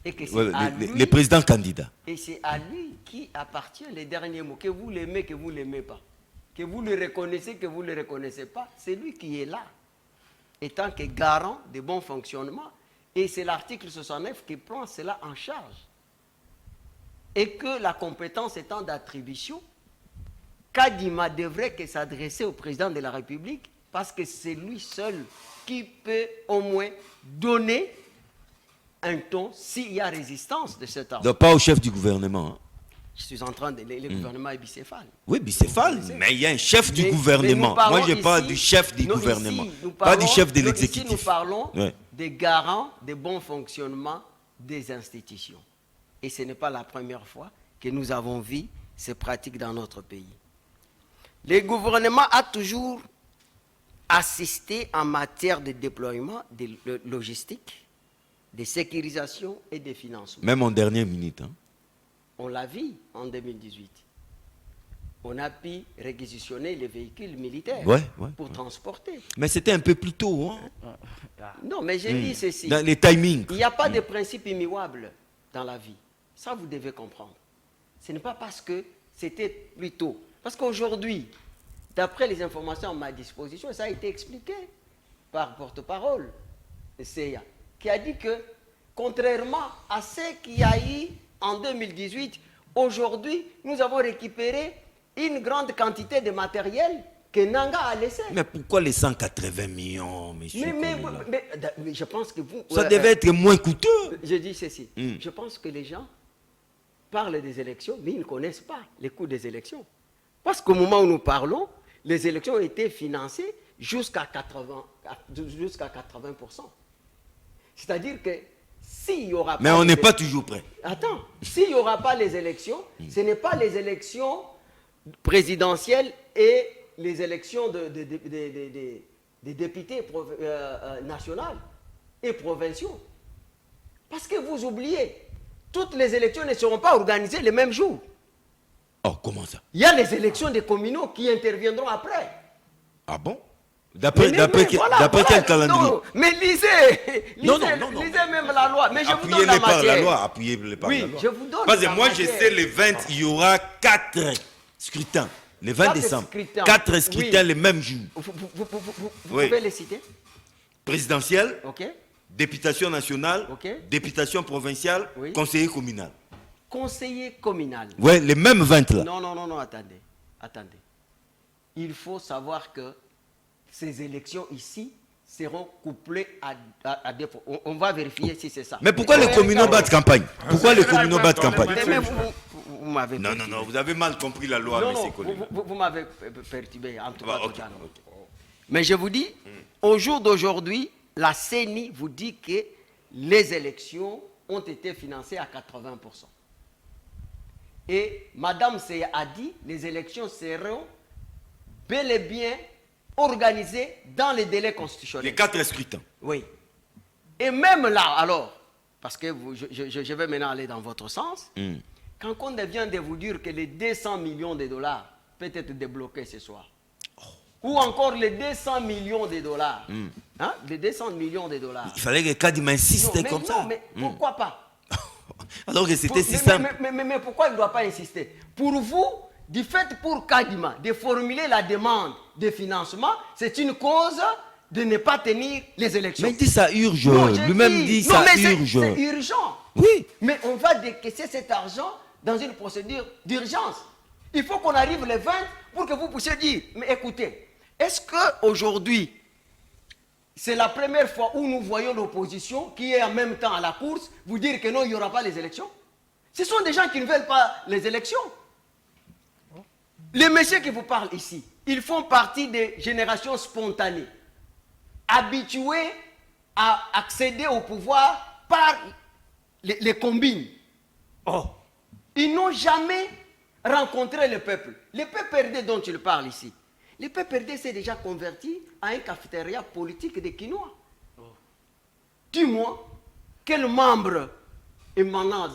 Et que c'est Ouais, à les lui, présidents candidats. et c'est à lui qui appartient les derniers mots. Que vous l'aimez, que vous ne l'aimez pas. Que vous le reconnaissez, que vous ne le reconnaissez pas. C'est lui qui est là, étant que garant de bon fonctionnement. Et c'est l'article 69 qui prend cela en charge. Et que la compétence étant d'attribution, Kadima devrait que s'adresser au président de la République parce que c'est lui seul qui peut au moins donner un ton s'il y a résistance de cet ordre. Donc, pas au chef du gouvernement. Hein. Je suis en train de... Le gouvernement est bicéphale. Oui, bicéphale, mais il y a un chef du Mais gouvernement. nous parlons Moi, je parle ici- du chef du non, gouvernement, ici, nous pas du parlons- chef de non, l'exécutif. Ici, nous parlons Ouais. des garants des bons fonctionnements des institutions. Et ce n'est pas la première fois que nous avons vu ces pratiques dans notre pays. Le gouvernement a toujours assisté en matière de déploiement, de logistique, de sécurisation et de financement. Même en dernière minute. Hein. On l'a vu en 2018. On a pu réquisitionner les véhicules militaires pour transporter. Mais c'était un peu plus tôt. Hein. Non, mais j'ai dit ceci. Dans les timings. Il n'y a pas de principe immuable dans la vie. Ça, vous devez comprendre. Ce n'est pas parce que c'était plus tôt. Parce qu'aujourd'hui, d'après les informations à ma disposition, ça a été expliqué par porte-parole de CIA, qui a dit que, contrairement à ce qu'il y a eu en 2018, aujourd'hui, nous avons récupéré une grande quantité de matériel que Nanga a laissé. Mais pourquoi les 180 millions, monsieur Mais je pense que vous... Ça devait être moins coûteux. Je dis ceci. Je pense que les gens parlent des élections, mais ils ne connaissent pas les coûts des élections. Parce qu'au moment où nous parlons, les élections ont été financées jusqu'à 80%. C'est-à-dire que s'il n'y aura pas... Mais on n'est pas toujours prêt. Attends, s'il n'y aura pas les élections, ce n'est pas les élections présidentielles et les élections des députés nationaux et provinciaux. Parce que vous oubliez, toutes les élections ne seront pas organisées le même jour. Oh, comment ça? Il y a les élections des communaux qui interviendront après. Ah bon? D'après Voilà, quel calendrier? Non, mais lisez Non, lisez même la loi. Mais je vous donne Appuyez-les la par la matière. loi. Appuyez-les par Oui, la loi. je vous donne Parce que la moi, je matière. sais, le 20, il y aura 4 scrutins. Le 20 4 décembre. scrutins. 4 scrutins Oui. le même jour. Vous Oui. pouvez les citer? Présidentielle, Ok. députation nationale, Ok. députation provinciale, Oui. conseiller communal. Conseiller communal. Ouais, les mêmes 20 là. Non, attendez. il faut savoir que ces élections ici seront couplées à des... On va vérifier si c'est ça. Mais pourquoi les communaux battent campagne? Pourquoi les communaux battent campagne? Mais vous m'avez Non, non, non, vous avez mal compris la loi, non, monsieur non, Colin. vous m'avez perturbé, en tout cas. Ok, totalement. ok. Mais je vous dis, au jour d'aujourd'hui, la CENI vous dit que les élections ont été financées à 80%. Et Madame Seye a dit, les élections seront bel et bien organisées dans les délais constitutionnels. Les 4 scrutins. Oui. Et même là, alors, parce que je vais maintenant aller dans votre sens, quand on vient de vous dire que les 200 millions de dollars peuvent être débloqués ce soir, ou encore les 200 millions de dollars, hein, les 200 millions de dollars. Il fallait que Kadima insiste Non, mais comme non, ça. mais pourquoi pas? Alors que c'était si mais, simple. mais pourquoi il ne doit pas insister? Pour vous, du fait pour Kadima de formuler la demande de financement, c'est une cause de ne pas tenir les élections. Mais il dit ça urge. Non, j'ai Lui-même dit non, ça mais urge. c'est urgent. Oui. Mais on va décaisser cet argent dans une procédure d'urgence. Il faut qu'on arrive le 20 pour que vous puissiez dire, mais écoutez, est-ce qu'aujourd'hui, c'est la première fois où nous voyons l'opposition qui est en même temps à la course vous dire que non, il n'y aura pas les élections? Ce sont des gens qui ne veulent pas les élections. Les messieurs qui vous parlent ici, ils font partie des générations spontanées, habituées à accéder au pouvoir par les combines. Oh. Ils n'ont jamais rencontré le peuple. Le PPRD dont tu parles ici, le PPRD s'est déjà converti à un cafétéria politique des Quinois. Oh. Dis-moi, quel membre émanant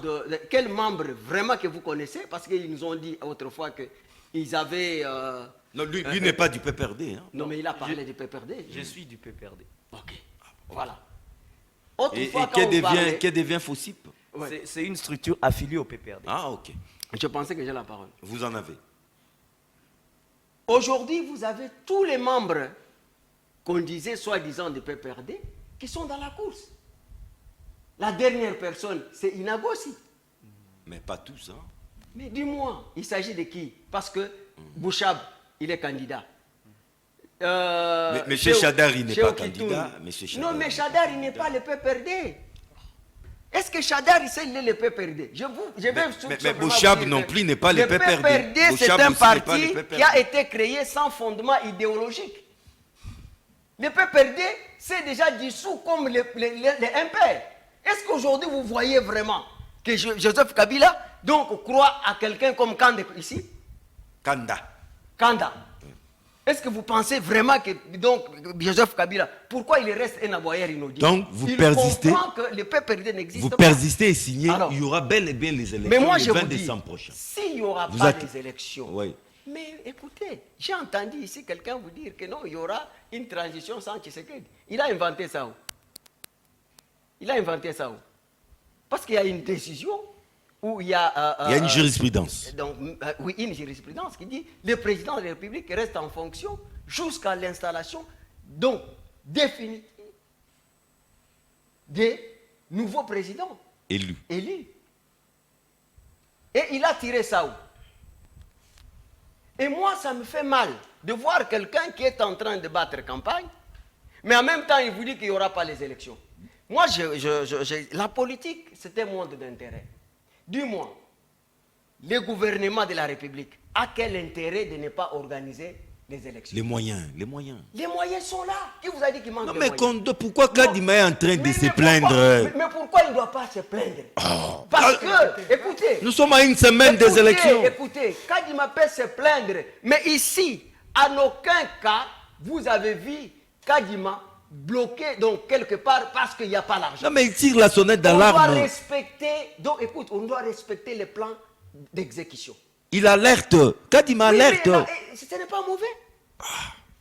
quel membre vraiment que vous connaissez, parce qu'ils nous ont dit autrefois qu'ils avaient... non, lui n'est pas du PPRD. Hein. Non, mais il a parlé du PPRD. Je suis du PPRD. Ok, voilà. Et que devient FOSIP? Ouais. C'est une structure affiliée au PPRD. Ah, ok. Je pensais que j'ai la parole. Vous en avez. Aujourd'hui, vous avez tous les membres qu'on disait soi-disant du PPRD qui sont dans la course. La dernière personne, c'est Inagossi. Mais pas tous, hein. Mais dis-moi, il s'agit de qui? Parce que Bouchab, il est candidat. Mais M. Chadar, il n'est pas candidat. Non, mais Chadar, il n'est pas le PPRD. Est-ce que Chadar, il sait le PPRD? Mais Bouchab non plus n'est pas le PPRD. Le PPRD, c'est un parti qui a été créé sans fondement idéologique. Le PPRD, c'est déjà dissous comme les MPR. Est-ce qu'aujourd'hui, vous voyez vraiment que Joseph Kabila donc croit à quelqu'un comme Kanda ici? Kanda. Est-ce que vous pensez vraiment que donc Joseph Kabila, pourquoi il reste un aboyeur inaudible? Donc vous persistez. Il comprend que le PPRD n'existe pas. Vous persistez et signez. Alors, il y aura bel et bien les élections mais moi, le je 20 vous dis, décembre prochain. s'il n'y aura pas les élections, oui. mais écoutez, j'ai entendu ici quelqu'un vous dire que non, il y aura une transition sans Tshisekedi. Il a inventé ça où? Il a inventé ça où? Parce qu'il y a une décision où il y a... il y a une jurisprudence. Donc, oui, une jurisprudence qui dit le président de la République reste en fonction jusqu'à l'installation donc définitive des nouveaux présidents Élus. Et il a tiré ça où? Et moi, ça me fait mal de voir quelqu'un qui est en train de battre campagne, mais en même temps, il vous dit qu'il n'y aura pas les élections. Moi, la politique, c'est un monde d'intérêt. Dis-moi, le gouvernement de la République a quel intérêt de ne pas organiser les élections? Les moyens. Les moyens sont là. Qui vous a dit qu'il manque de moyens? Kondo, pourquoi Kadima est en train de se plaindre? Mais pourquoi il ne doit pas se plaindre? Parce que, écoutez... Nous sommes à une semaine des élections. Écoutez, Kadima peut se plaindre. Mais ici, en aucun cas, vous avez vu Kadima bloqué donc quelque part parce qu'il n'y a pas l'argent. Non, mais il tire la sonnette On doit d'alarme. respecter, donc écoute, on doit respecter les plans d'exécution. Il alerte. Kadima alerte. Mais, ce n'est pas mauvais.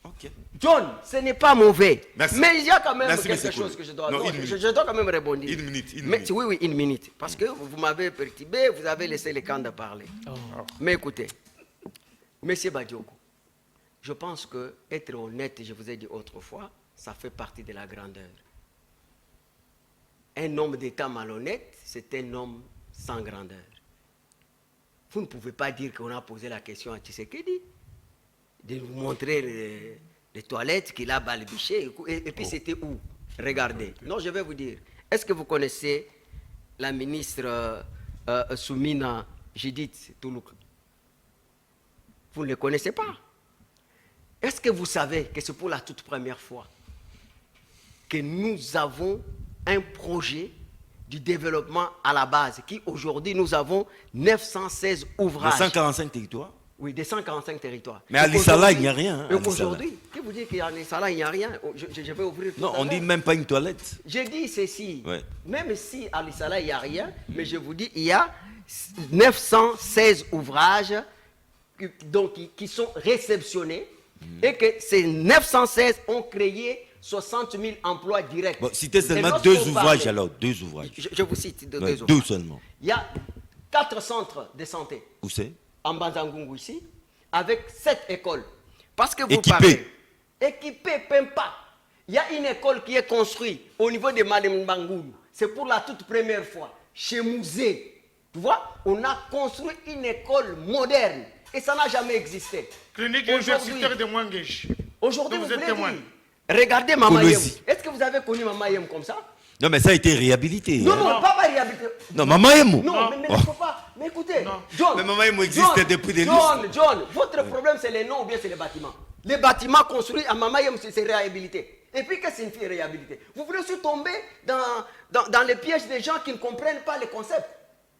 Ok. John, ce n'est pas mauvais. Merci. Mais il y a quand même Merci, quelque monsieur chose que je dois... Non, non, je dois quand même répondre. Une minute. Oui, une minute. Parce que vous m'avez perturbé, vous avez laissé les candidats parler. Mais écoutez, monsieur Badioko, je pense que être honnête, je vous ai dit autrefois, ça fait partie de la grandeur. Un homme d'État malhonnête, c'est un homme sans grandeur. Vous ne pouvez pas dire qu'on a posé la question à Tshisekedi de nous montrer les toilettes qu'il a balbutiées. Et puis c'était où? Regardez. Non, je vais vous dire. Est-ce que vous connaissez la ministre Soumina Judith Toulouk? Vous ne le connaissez pas. Est-ce que vous savez que c'est pour la toute première fois que nous avons un projet du développement à la base, qui aujourd'hui nous avons 916 ouvrages. De 145 territoires? Oui, des 145 territoires. Mais à l'Issala, il n'y a rien. Hein, aujourd'hui, qui vous dit qu'à l'Issala, il n'y a rien? Je vais ouvrir tout non, à on ne dit même pas une toilette. J'ai dit ceci. Ouais. Même si à l'Issala, il n'y a rien, mais je vous dis, il y a 916 ouvrages qui sont réceptionnés et que ces 916 ont créé 60 000 emplois directs. Bon, citez seulement deux ouvrages alors, deux ouvrages. Je vous cite deux ouvrages. Deux seulement. Il y a 4 centres de santé. Où c'est? En Banzangungu ici, avec 7 écoles. Parce que vous Équipées. parlez. Équipées, même pas. Il y a une école qui est construite au niveau de Malembangoulou. C'est pour la toute première fois. Chez Musée. Tu vois, on a construit une école moderne. Et ça n'a jamais existé. Clinique universitaire de Mwangesh. Aujourd'hui, Vous vous êtes voulez témoin. dire, regardez Mama Yem. Kolosi. Est-ce que vous avez connu Mama Yem comme ça? Non, mais ça a été réhabilité. Non, hein. non, pas réhabilité. Non, Maman Emo. Non, mais il ne faut pas. Mais écoutez, Non. John. Mais Maman Emo existait depuis des lustres. John, votre problème, c'est les noms ou bien c'est les bâtiments. Les bâtiments construits à Mama Yem, c'est réhabilité. Et puis, qu'est-ce que signifie réhabilité? Vous voulez aussi tomber dans les pièges des gens qui ne comprennent pas les concepts.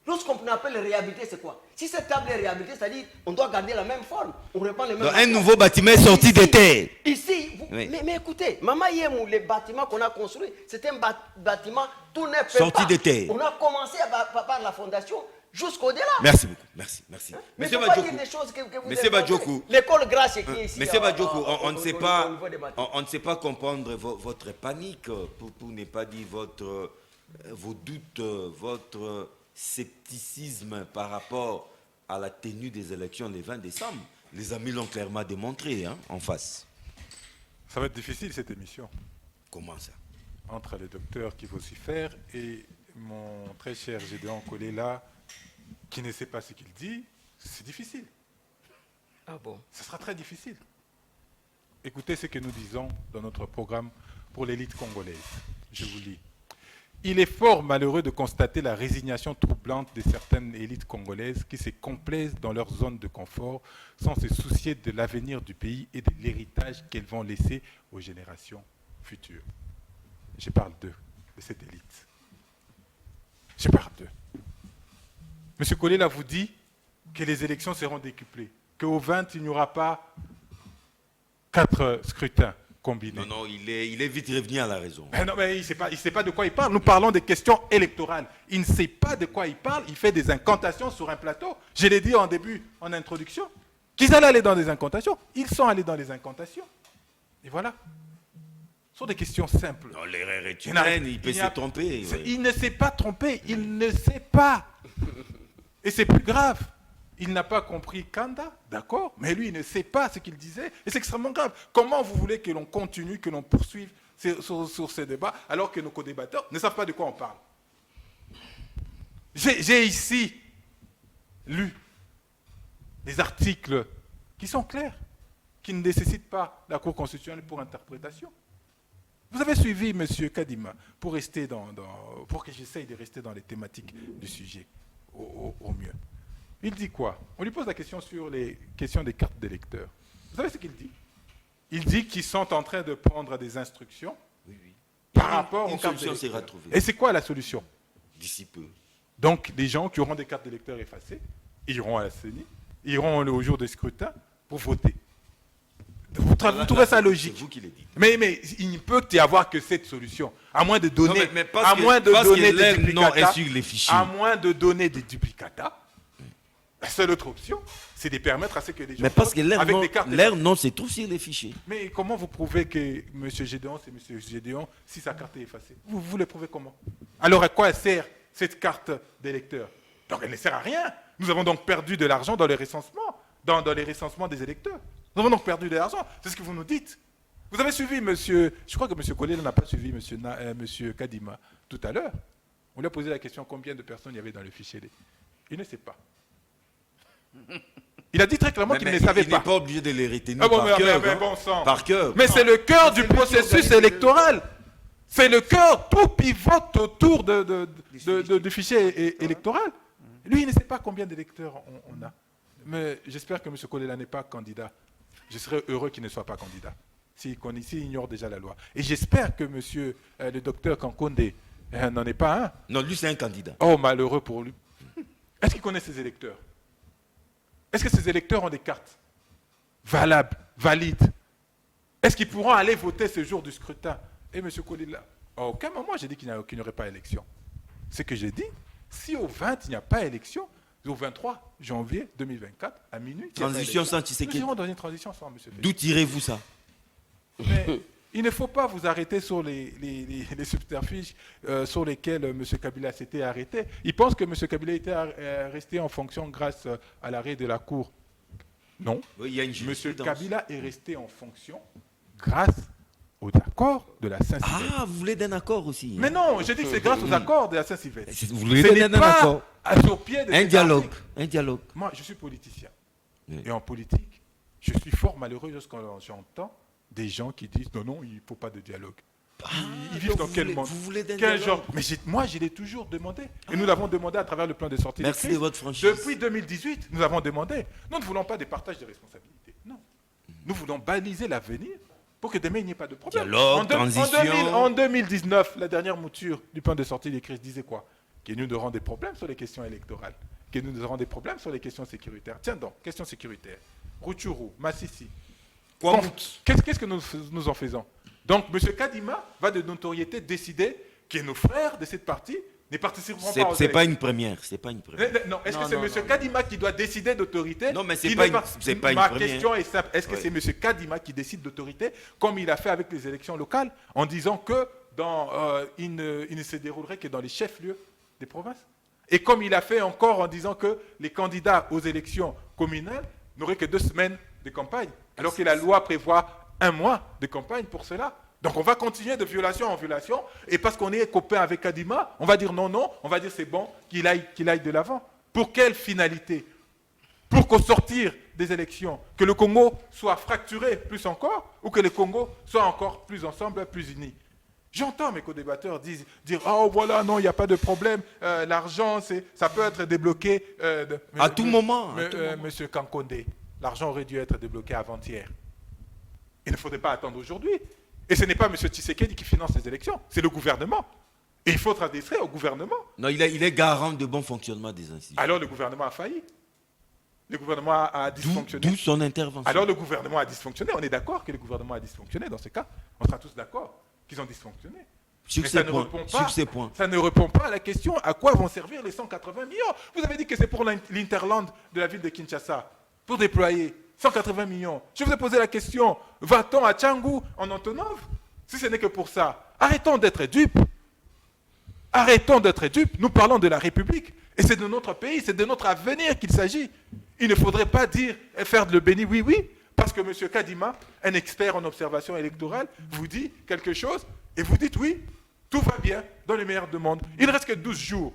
Lorsqu'on appelle réhabilité, c'est quoi? Si cette table est réhabilitée, c'est-à-dire on doit garder la même forme. On reprend les mêmes Donc, un matières. nouveau bâtiment est sorti de terre. Ici, Oui. mais écoutez, Mama Yemou, les bâtiments qu'on a construits, c'est un bâtiment tout neuf. Sorti de terre. On a commencé par la fondation jusqu'au-delà. Merci beaucoup. Merci. Merci. Mais Monsieur faut pas dire Badjoku. des choses que vous Monsieur inventez. Badjoku. L'école Grace qui est ici. Monsieur Badjoku, on ne sait au pas, niveau des bâtiments. on ne sait pas comprendre votre panique, pour ne pas dire vos doutes, votre scepticisme par rapport à la tenue des élections le 20 décembre. Les amis l'ont clairement démontré, hein, en face. Ça va être difficile cette émission, Comment ça? entre le docteur qui vocifère et mon très cher Gédéon Kolela qui ne sait pas ce qu'il dit. C'est difficile. Ah bon? Ce sera très difficile. Écoutez ce que nous disons dans notre programme pour l'élite congolaise. Je vous lis. Il est fort malheureux de constater la résignation troublante de certaines élites congolaises qui se complaisent dans leur zone de confort sans se soucier de l'avenir du pays et de l'héritage qu'elles vont laisser aux générations futures. Je parle d'eux, de cette élite. Je parle d'eux. M. Kolela vous dit que les élections seront décuplées, qu'au 20, il n'y aura pas 4 scrutins combinés. Non, il est vite revenu à la raison. Mais non, mais il ne sait pas de quoi il parle. Nous parlons des questions électorales. Il ne sait pas de quoi il parle. Il fait des incantations sur un plateau. Je l'ai dit en début, en introduction, qu'ils allaient aller dans des incantations. Ils sont allés dans les incantations. Et voilà. Ce sont des questions simples. Non, l'erreur est Il n'y a- humaine, il peut il n'y a- se tromper. C'est- ouais. Il ne s'est pas trompé. Il ne sait pas. Et c'est plus grave. Il n'a pas compris Kanda, d'accord, mais lui, il ne sait pas ce qu'il disait, et c'est extrêmement grave. Comment vous voulez que l'on continue, que l'on poursuive sur ces débats, alors que nos co-débatteurs ne savent pas de quoi on parle? J'ai ici lu des articles qui sont clairs, qui ne nécessitent pas la Cour constitutionnelle pour interprétation. Vous avez suivi M. Kadima pour que j'essaye de rester dans les thématiques du sujet au mieux. Il dit quoi? On lui pose la question sur les questions des cartes d'électeurs. Vous savez ce qu'il dit? Il dit qu'ils sont en train de prendre des instructions Oui. par rapport aux Une cartes solution sera d'électeurs. trouvée Et c'est quoi la solution? d'ici peu. Donc, les gens qui auront des cartes d'électeurs effacées iront à la CENI, iront au jour des scrutins pour voter. Vous trouvez ça logique? C'est vous qui le dites. Mais il ne peut y avoir que cette solution, à moins de donner, Non, mais parce à que- moins de parce que donner des l'air non duplicata, est sur les fichiers. à moins de donner des duplicata. La seule autre option, c'est de permettre à ce que les gens Mais parce que votent avec des cartes. l'air non se trouve sur les fichiers. Mais comment vous prouvez que M. Gédéon, c'est M. Gédéon si sa carte est effacée? Vous le prouvez comment? Alors à quoi sert cette carte d'électeur? Donc elle ne sert à rien. Nous avons donc perdu de l'argent dans le recensement, dans les recensements des électeurs. Nous avons donc perdu de l'argent. C'est ce que vous nous dites. Vous avez suivi monsieur... Je crois que M. Kolela n'a pas suivi M. Kadima tout à l'heure. On lui a posé la question combien de personnes il y avait dans le fichier. Il ne sait pas. Il a dit très clairement qu'il ne savait il pas. n'est pas obligé de les retenir Ah bon, par cœur. mais hein. bon sang. Par cœur. Mais c'est le cœur du processus électoral. C'est le cœur, tout pivote autour du fichier électoral. Lui, il ne sait pas combien d'électeurs on a. Mais j'espère que M. Kolela n'est pas candidat. Je serais heureux qu'il ne soit pas candidat. S'il ignore déjà la loi. Et j'espère que le docteur Kankonde n'en est pas un. Non, lui, c'est un candidat. Oh, malheureux pour lui. Est-ce qu'il connaît ses électeurs? Est-ce que ses électeurs ont des cartes valables, valides? Est-ce qu'ils pourront aller voter ce jour du scrutin? Et M. Kolela, à aucun moment j'ai dit qu'il n'y aurait pas élection. Ce que j'ai dit, si au 20 il n'y a pas élection, au 23 janvier 2024, à minuit, Transition sans Tshisekedi. nous irons dans une transition sans M. Félix. D'où tirez-vous ça? Mais il ne faut pas vous arrêter sur les subterfuges sur lesquels M. Kabila s'était arrêté. Il pense que M. Kabila était resté en fonction grâce à l'arrêt de la Cour. Non. Oui, il y a une M. jurisprudence. Kabila est resté en fonction grâce aux accords de la Saint-Sylvestre. Ah, vous voulez d'un accord aussi? Mais non, je dis que c'est grâce aux accords de la Saint-Sylvestre. Vous voulez Ce n'est d'un pas accord? sur pied de Un cet dialogue. article. Un dialogue. Moi, je suis politicien. Oui. Et en politique, je suis fort malheureux lorsque j'entends des gens qui disent non, non, il ne faut pas de dialogue. Ils vivent donc dans vous quel voulez- monde? vous voulez d'un Quel dialogue? genre? Mais moi, je l'ai toujours demandé. Et nous l'avons demandé à travers le plan de sortie Merci de de crise. votre franchise. Depuis 2018, nous avons demandé. Nous ne voulons pas des partages de responsabilités. Non. Nous voulons baliser l'avenir pour que demain, il n'y ait pas de problème. Dialogue, transition. En 2019, la dernière mouture du plan de sortie de crise disait quoi? Que nous aurons des problèmes sur les questions électorales. Que nous aurons des problèmes sur les questions sécuritaires. Tiens donc, question sécuritaire. Rutshuru, Massissi. Qu'est-ce que nous en faisons? Donc, M. Kadima va de notoriété décider que nos frères de cette partie ne participeront pas aux élections. C'est pas une première. C'est pas une première. Non, est-ce que c'est M. Kadima qui doit décider d'autorité? Non, mais c'est Il pas n'est c'est pas une Ma première. question est simple. Est-ce que Ouais. c'est M. Kadima qui décide d'autorité, comme il a fait avec les élections locales, en disant que il ne se déroulerait que dans les chefs-lieux des provinces? Et comme il a fait encore en disant que les candidats aux élections communales n'auraient que 2 semaines de campagne, alors que la loi prévoit 1 mois de campagne pour cela. Donc on va continuer de violation en violation, et parce qu'on est copain avec Kadima, on va dire non, non, on va dire c'est bon, qu'il aille de l'avant. Pour quelle finalité? Pour qu'au sortir des élections, que le Congo soit fracturé plus encore, ou que le Congo soit encore plus ensemble, plus unis? J'entends mes co-débatteurs dire « Oh voilà, non, il n'y a pas de problème, l'argent, ça peut être débloqué. À tout moment. Monsieur Kankonde, l'argent aurait dû être débloqué avant-hier. Il ne faudrait pas attendre aujourd'hui. Et ce n'est pas M. Tshisekedi qui finance les élections, c'est le gouvernement. Et il faut s'adresser au gouvernement. Non, il est garant de bon fonctionnement des institutions. Alors le gouvernement a failli. Le gouvernement a dysfonctionné. D'où son intervention. Alors le gouvernement a dysfonctionné. On est d'accord que le gouvernement a dysfonctionné dans ce cas. On sera tous d'accord qu'ils ont dysfonctionné. Sur Mais ces ça ne points. répond pas- Sur ces points. Ça ne répond pas à la question à quoi vont servir les 180 millions. Vous avez dit que c'est pour l'Interland de la ville de Kinshasa, pour déployer 180 millions. Je vous ai posé la question, va-t-on à Tchangou, en Antonov? Si ce n'est que pour ça, arrêtons d'être dupes. Arrêtons d'être dupes. Nous parlons de la République. Et c'est de notre pays, c'est de notre avenir qu'il s'agit. Il ne faudrait pas dire et faire de le béni oui, oui, parce que M. Kadima, un expert en observation électorale, vous dit quelque chose et vous dites oui, tout va bien dans le meilleur du monde. Il ne reste que 12 jours.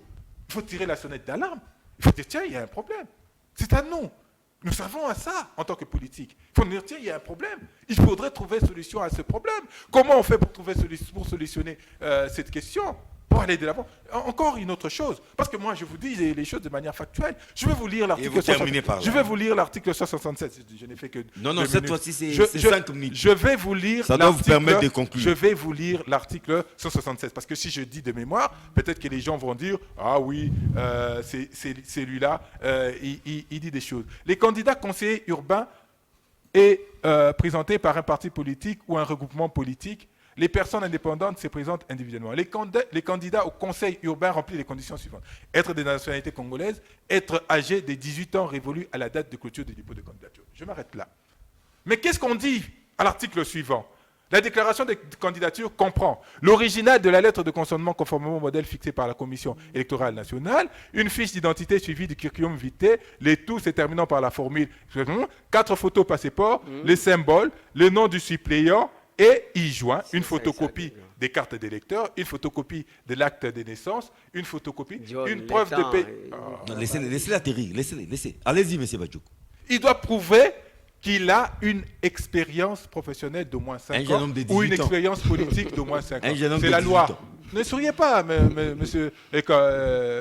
Il faut tirer la sonnette d'alarme. Il faut dire tiens, il y a un problème. C'est à nous. Nous servons à ça en tant que politique. Il faut dire tiens, il y a un problème. Il faudrait trouver solution à ce problème. Comment on fait pour solutionner cette question? Pour aller de l'avant. Encore une autre chose, parce que moi je vous dis les choses de manière factuelle. Je vais vous lire l'article. vous terminez par là. Je vais vous lire l'article 167. Je n'ai fait que. Non, non, 2 cette minutes. fois-ci, c'est 5 minutes. Je vais vous lire. Ça doit vous l'article- permettre de conclure. Je vais vous lire l'article 167 parce que si je dis de mémoire, peut-être que les gens vont dire ah oui, c'est celui-là, il dit des choses. Les candidats conseillers urbains est présenté par un parti politique ou un regroupement politique. Les personnes indépendantes se présentent individuellement. Les candidats au conseil urbain remplissent les conditions suivantes. Être de nationalité congolaise, être âgé de 18 ans révolu à la date de clôture des dépôts de candidature. Je m'arrête là. Mais qu'est-ce qu'on dit à l'article suivant? La déclaration de candidature comprend l'original de la lettre de consentement conformément au modèle fixé par la Commission électorale nationale, une fiche d'identité suivie du curriculum vitae, les tout se terminant par la formule 4 photos passeport, les symboles, le nom du suppléant, et y joint une photocopie des cartes d'électeurs, une photocopie de l'acte de naissance, une photocopie, John, une preuve de paie. Non, laissez-le atterrir. Laissez. Allez-y, M. Badjouk. il doit prouver qu'il a une expérience professionnelle d'au moins 5 jeune ans homme de ou une 18 ans. expérience politique d'au moins 5 ans. Un jeune homme C'est de la 18 loi. ans. Ne souriez pas, monsieur,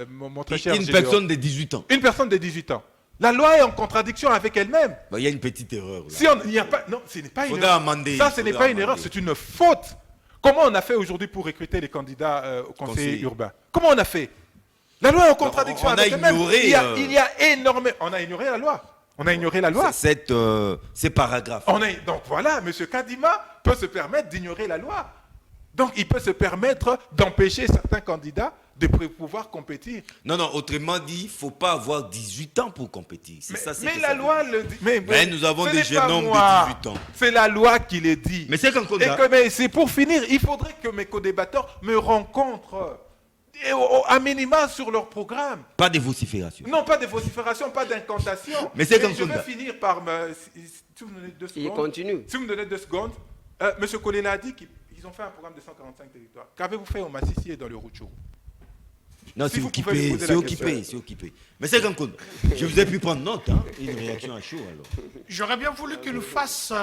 mon très cher Une Gédéon. personne de 18 ans. Une personne de 18 ans. La loi est en contradiction avec elle-même. Il y a une petite erreur. Là. Si il n'y a pas, non, ce n'est pas une Faudra erreur. amender, Ça, ce n'est faudra pas une erreur, amender. c'est une faute. Comment on a fait aujourd'hui pour recruter les candidats au conseil urbain? Comment on a fait? La loi est en contradiction on a avec elle-même. ignoré, Il y a énormément. On a ignoré la loi. On a ignoré la loi. Ces paragraphes. Donc voilà, M. Kadima peut se permettre d'ignorer la loi. Donc il peut se permettre d'empêcher certains candidats de pouvoir compétir. Non, autrement dit, il ne faut pas avoir 18 ans pour compétir. Mais la loi le dit. Mais nous avons ce des n'est jeunes pas hommes de moi. 18 ans. C'est la loi qui le dit. Mais c'est comme mais c'est pour finir, il faudrait que mes co-débatteurs me rencontrent à minima sur leur programme. Pas de vocifération. Non, pas de vocifération, pas d'incantation. Mais c'est comme je vais finir par si vous me donnez 2 secondes. Il continue. Si vous me donnez 2 secondes. Monsieur Kolela a dit qu'ils ont fait un programme de 145 territoires. Qu'avez-vous fait au Massissi et dans le Rutshuru? Non, Si c'est vous pouvez occupé, me poser c'est la occupé, question. c'est occupé. Mais c'est comme quoi, je vous ai pu prendre note, hein, une réaction à chaud alors. J'aurais bien voulu qu'il nous fasse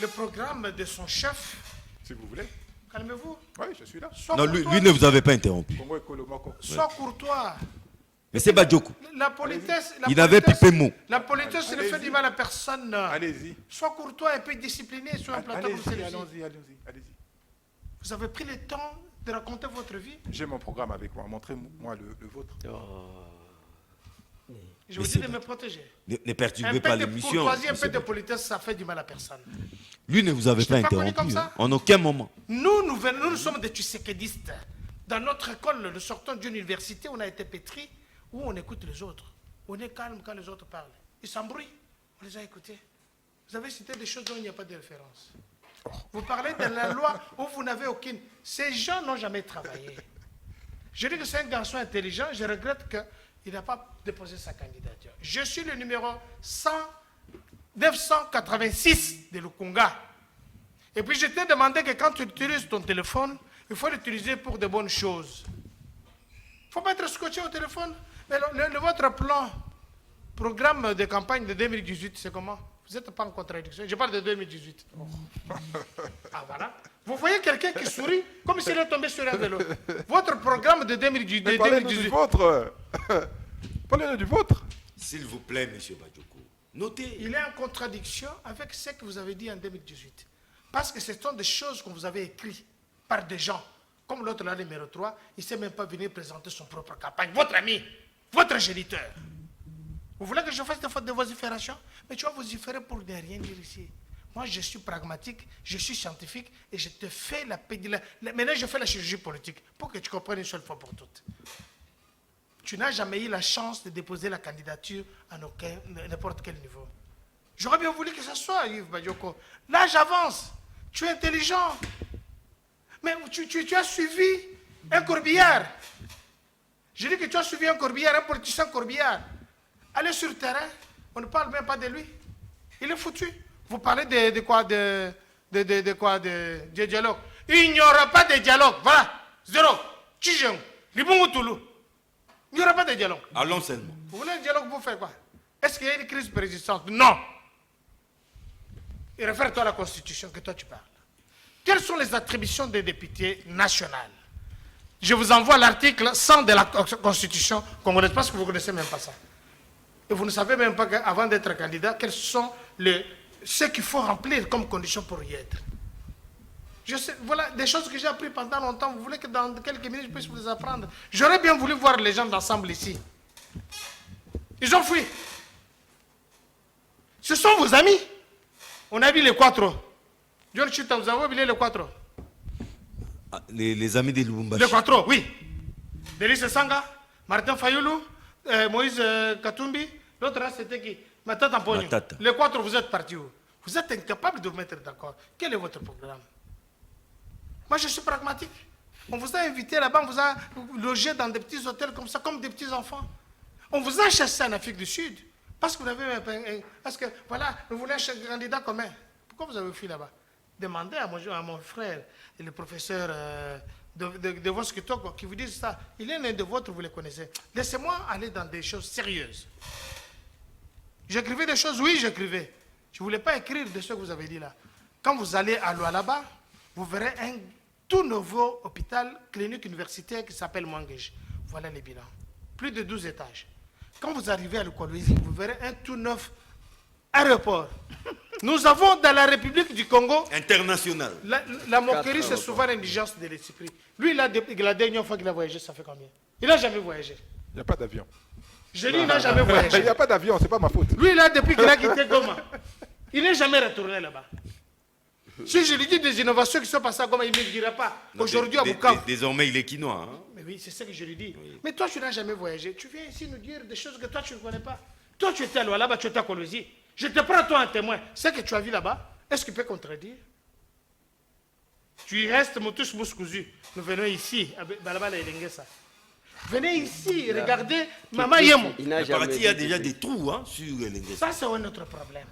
le programme de son chef. Si vous voulez. Calmez-vous. Oui, je suis là. Sois Non, courtois. lui ne vous avait pas interrompu. Congo Ekolomako. Sois courtois. Mais c'est Badjoko. La politesse. Il avait pipé mot. La politesse ne fait du mal à personne. Allez-y. Sois courtois et puis discipliné sur un plateau comme celui-ci. Allez-y. Vous avez pris le temps de raconter votre vie. J'ai mon programme avec moi. Montrez-moi le vôtre. Je vous Mais dis c'est de pas- me protéger. Ne Un perturbez peu pas de l'émission. courtoisie, un peu monsieur de Badjoko. politesse, ça fait du mal à personne. Lui ne vous avait Je pas t'ai pas connu interrompu, comme ça. en aucun moment. Nous sommes des Tshisekidistes. Dans notre école, nous sortons d'une université, on a été pétris, où on écoute les autres. On est calme quand les autres parlent. Ils s'embrouillent, on les a écoutés. Vous avez cité des choses dont il n'y a pas de référence. Vous parlez de la loi où vous n'avez aucune. Ces gens n'ont jamais travaillé. Je dis que c'est un garçon intelligent, je regrette qu'il n'a pas déposé sa candidature. Je suis le numéro 986 de Lukunga. Et puis je t'ai demandé que quand tu utilises ton téléphone, il faut l'utiliser pour de bonnes choses. Il ne faut pas être scotché au téléphone. Mais votre plan, programme de campagne de 2018, c'est comment? Vous n'êtes pas en contradiction. Je parle de 2018. Ah voilà. Vous voyez quelqu'un qui sourit comme s'il est tombé sur un vélo. Votre programme de 2018. Mais parlez-nous du vôtre. Parlez-nous du vôtre. S'il vous plaît, monsieur Badjoko, notez. Il est en contradiction avec ce que vous avez dit en 2018. Parce que ce sont des choses que vous avez écrites par des gens. Comme l'autre là, numéro 3, il ne sait même pas venir présenter son propre campagne. Votre ami, votre géniteur. Vous voulez que je fasse des fautes de vocifération? Mais tu vas vociférer pour ne rien dire ici. Moi, je suis pragmatique, je suis scientifique et je te fais maintenant, je fais la chirurgie politique pour que tu comprennes une seule fois pour toutes. Tu n'as jamais eu la chance de déposer la candidature à n'importe quel niveau. J'aurais bien voulu que ce soit Yves Badjoko. Là, j'avance. Tu es intelligent. Mais tu as suivi un corbillard. Je dis que tu as suivi un corbillard, un politicien corbillard. Allez sur le terrain, on ne parle même pas de lui. Il est foutu. Vous parlez de quoi? De dialogue. Il n'y aura pas de dialogue. Voilà. Zéro. Tchijeng. Libungu Toulou. Il n'y aura pas de dialogue. Allons seulement. Vous voulez un dialogue, vous faites quoi? Est-ce qu'il y a une crise persistante? Non. Et réfère-toi à la Constitution que toi tu parles. Quelles sont les attributions des députés nationaux? Je vous envoie l'article 100 de la Constitution congolaise parce que vous ne connaissez même pas ça. Et vous ne savez même pas qu'avant d'être candidat, quels sont ce qu'il faut remplir comme condition pour y être. Je sais, voilà des choses que j'ai apprises pendant longtemps. Vous voulez que dans quelques minutes, je puisse vous les apprendre? J'aurais bien voulu voir les gens d'ensemble ici. Ils ont fui. Ce sont vos amis. On a vu les Quattro. John Chita, vous avez oublié les Quattro? Ah, les amis de Lubumbashi. Les Quattro, oui. Denis Sanga, Martin Fayoulou, Moïse Katumbi. L'autre là, c'était qui? Matata Pogno. Matata. Les Quattro, vous êtes partis où? Vous êtes incapable de vous mettre d'accord. Quel est votre programme? Moi, je suis pragmatique. On vous a invité là-bas, on vous a logé dans des petits hôtels comme ça, comme des petits enfants. On vous a chassé en Afrique du Sud. Parce que vous avez parce que, voilà, vous voulez un candidat commun. Pourquoi vous avez fui là-bas? Demandez à mon frère, et le professeur de votre Kitoko, qui vous disent ça. Il est l'un de vôtres, vous les connaissez. Laissez-moi aller dans des choses sérieuses. J'écrivais des choses, oui, j'écrivais. Je ne voulais pas écrire de ce que vous avez dit là. Quand vous allez à Lualaba, vous verrez un tout nouveau hôpital clinique universitaire qui s'appelle Mwangeji. Voilà les bilans. Plus de 12 étages. Quand vous arrivez à Lukolwezi, vous verrez un tout neuf aéroport. Nous avons dans la République du Congo... International. La moquerie, c'est souvent l'indigence de l'esprit. Lui, la dernière fois qu'il a voyagé, ça fait combien? Il n'a jamais voyagé. Il n'y a pas d'avion. Je dis, il n'a jamais voyagé. Il n'y a pas d'avion, c'est pas ma faute. Lui, là, depuis qu'il a quitté Goma, il n'est jamais retourné là-bas. Si je lui dis des innovations qui sont passées à Goma, il ne me dira pas. Aujourd'hui, à Bukavu. Désormais, il est quinois. Hein? Mais oui, c'est ce que je lui dis. Oui. Mais toi, tu n'as jamais voyagé. Tu viens ici nous dire des choses que toi, tu ne connais pas. Toi, tu étais à Lualaba, tu étais à Kolwezi. Je te prends toi un témoin. Ce que tu as vu là-bas, est-ce qu'il peut contredire? Tu y restes, Moutus Mouskouzu. Nous venons ici, à Balabala et Lengesa. Venez ici, regardez Maman Yemo. Il n'a jamais Il y a déjà des trous hein, sur les Ça, c'est un autre problème.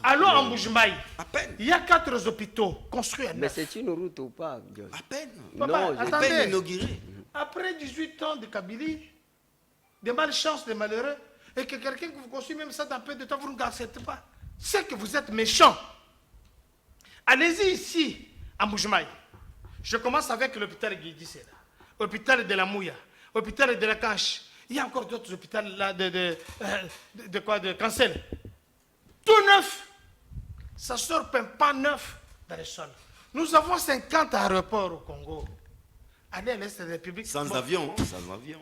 Allons en Boujmaï. À peine. Il y a 4 hôpitaux construits à Mais neuf. c'est une route ou pas, John? À peine. Papa, Non, À attendez. peine inauguré. Après 18 ans de Kabylie, des malchances, des malheureux, et que quelqu'un que vous construisez même ça dans peu de temps, vous ne l'acceptez pas. C'est que vous êtes méchant. Allez-y ici, à Moujmaï. Je commence avec l'hôpital Guidi, c'est là. Hôpital de la Mouya, hôpital de la Canche. Il y a encore d'autres hôpitaux là de Cancel. Tout neuf. Ça sort pas neuf dans les sols. Nous avons 50 aéroports au Congo. Allez à l'Est de la République. Sans avion. Sans avion.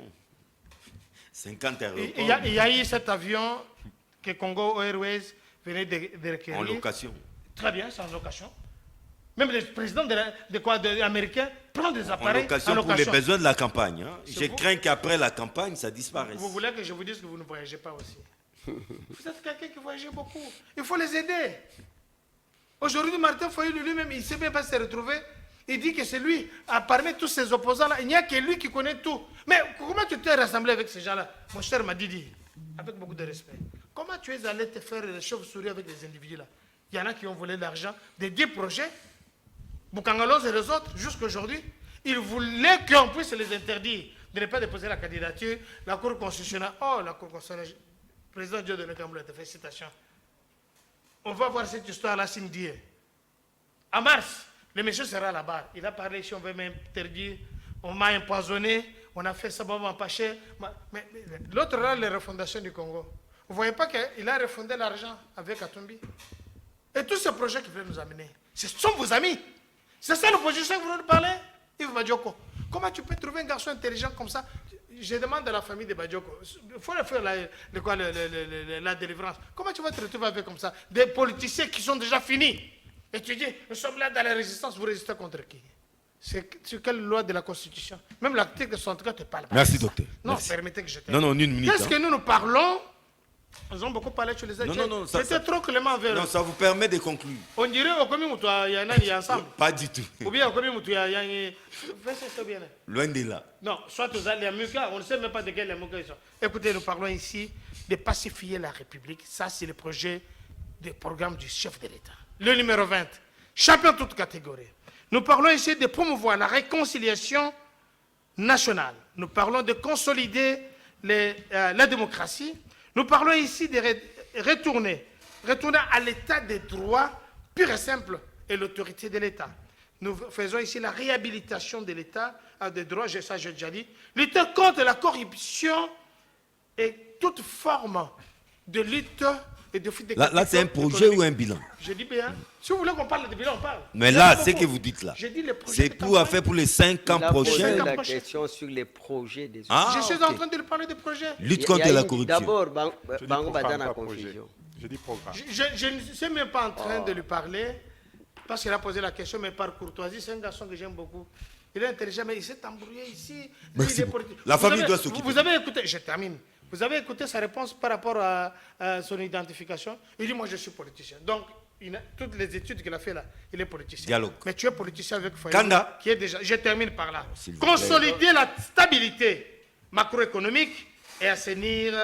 50 aéroports. Il y a eu cet avion que Congo Airways venait de requérir. En location. Très bien, c'est en location. Même le président américain prend des appareils En location pour les besoins de la campagne. Hein. Je vous. crains qu'après la campagne, ça disparaisse. Vous voulez que je vous dise que vous ne voyagez pas aussi? Vous êtes quelqu'un qui voyage beaucoup. Il faut les aider. Aujourd'hui, Martin Fayulu lui-même, il ne sait même pas se retrouver. Il dit que c'est lui, parmi tous ces opposants-là, il n'y a que lui qui connaît tout. Mais comment tu t'es rassemblé avec ces gens-là? Mon cher Madidi, avec beaucoup de respect. Comment tu es allé te faire les chauves-souris avec les individus-là? Il y en a qui ont volé de l'argent des 10 projets. Boukangalos et les autres, jusqu'à aujourd'hui, ils voulaient qu'on puisse les interdire de ne pas déposer la candidature. La Cour constitutionnelle, la Cour constitutionnelle, le président Dieu de Nekamboula te fait citation. On va voir cette histoire-là samedi. En mars, le monsieur sera là-bas. Il a parlé ici, on veut m'interdire, on m'a empoisonné, on a fait ça, on m'a empêché. Mais l'autre là, les refondations du Congo. Vous ne voyez pas qu'il a refondé l'argent avec Atumbi? Et tous ces projets qu'il veut nous amener, ce sont vos amis. C'est ça l'opposition que vous voulez parler, Yves Badioko. Comment tu peux trouver un garçon intelligent comme ça? Je demande à la famille de Badioko. Il faut faire la délivrance. Comment tu vas te retrouver avec comme ça? Des politiciens qui sont déjà finis. Et tu dis, nous sommes là dans la résistance, vous résistez contre qui? C'est sur quelle loi de la Constitution? Même l'article 64 ne parle pas. Merci, docteur. Non, Merci. permettez que je termine. Non, une minute. Qu'est-ce que nous parlons? Nous avons beaucoup parlé sur les aides. Non, c'était trop clément avec eux. Non, ça vous permet de conclure. On dirait au commun où il y a ensemble. Pas du tout. Ou bien au commun où il y a bien. Loin de là. Non, soit aux Aliamuka, on ne sait même pas de quel Aliamuka ils sont. Écoutez, nous parlons ici de pacifier la République. Ça, c'est le projet du programme du chef de l'État. Le numéro 20, champion de toute catégorie. Nous parlons ici de promouvoir la réconciliation nationale. Nous parlons de consolider la démocratie. Nous parlons ici de retourner à l'état des droits pur et simple et l'autorité de l'État. Nous faisons ici la réhabilitation de l'État à des droits, ça j'ai déjà dit, lutter contre la corruption et toute forme de lutte et de fuite de Là, c'est un projet ou un bilan? Je dis bien. Si vous voulez qu'on parle de bilan, on parle. Mais là, c'est que vous dites là. C'est pour faire pour les 5 ans prochains. Il a posé la question sur les projets des autres. Je suis en train de lui parler des projets. Lutte contre la corruption. D'abord, Je dis Bango va programme, dans la pas projet. confusion. Je dis programme. Je ne suis même pas en train de lui parler parce qu'il a posé la question, mais par courtoisie, c'est un garçon que j'aime beaucoup. Il est intelligent, mais il s'est embrouillé ici. Merci Il est beaucoup. politique. La famille avez- doit s'occuper. Vous avez écouté, je termine. Vous avez écouté sa réponse par rapport à son identification. Il dit, moi je suis politicien. Donc, toutes les études qu'il a fait là, il est politicien. Dialogue. Mais tu es politicien avec Foyer, Kanda. qui est déjà. Je termine par là. s'il vous plaît. Consolider la stabilité macroéconomique et assainir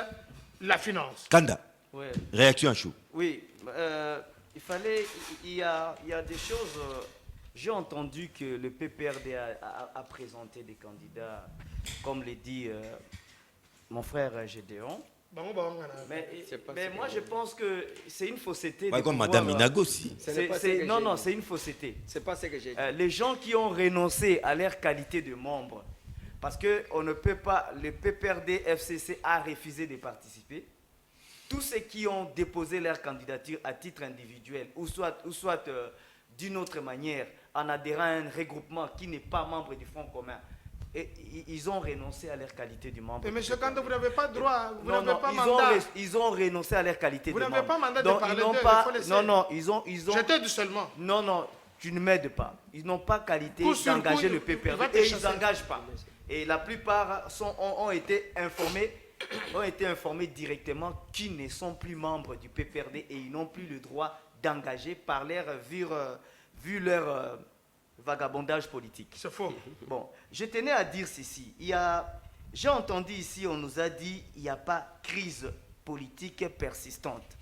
la finance. Kanda, Ouais. réaction à chaud. Oui, il y a des choses. J'ai entendu que le PPRD a présenté des candidats, comme l'a dit mon frère Gédéon. Mais moi, je pense que c'est une fausseté. Comme Madame Inago aussi. Non, c'est une fausseté. C'est pas ce que j'ai dit. Les gens qui ont renoncé à leur qualité de membre, parce qu'on ne peut pas, le PPRD FCC a refusé de participer. Tous ceux qui ont déposé leur candidature à titre individuel, ou soit d'une autre manière, en adhérant à un regroupement qui n'est pas membre du Front commun, et ils ont renoncé à leur qualité de membre. Mais monsieur Kanda, vous n'avez pas droit, vous Non, n'avez non, pas mandat. ils ont renoncé à leur qualité Vous de membre. n'avez pas mandat de Donc, parler ils n'ont d'eux, pas, il faut laisser. non, non, ils ont. Je t'aide seulement. Non, non, tu ne m'aides pas. Ils n'ont pas qualité Coup sur d'engager coup, le il va PPRD te et ils chasser. n'engagent pas. Et la plupart ont été informés directement qu'ils ne sont plus membres du PPRD et ils n'ont plus le droit d'engager par vu leur vagabondage politique. C'est faux. Bon, je tenais à dire ceci. J'ai entendu ici, on nous a dit il n'y a pas crise politique persistante.